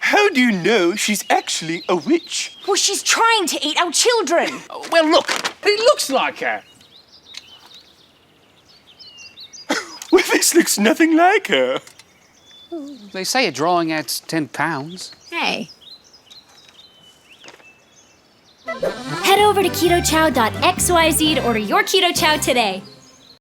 How do you know she's actually a witch? Well, she's trying to eat our children. Well, look, it looks like her. Well, this looks nothing like her. They say a drawing adds 10 pounds. Hey. Head over to ketochow.xyz to order your Keto Chow today.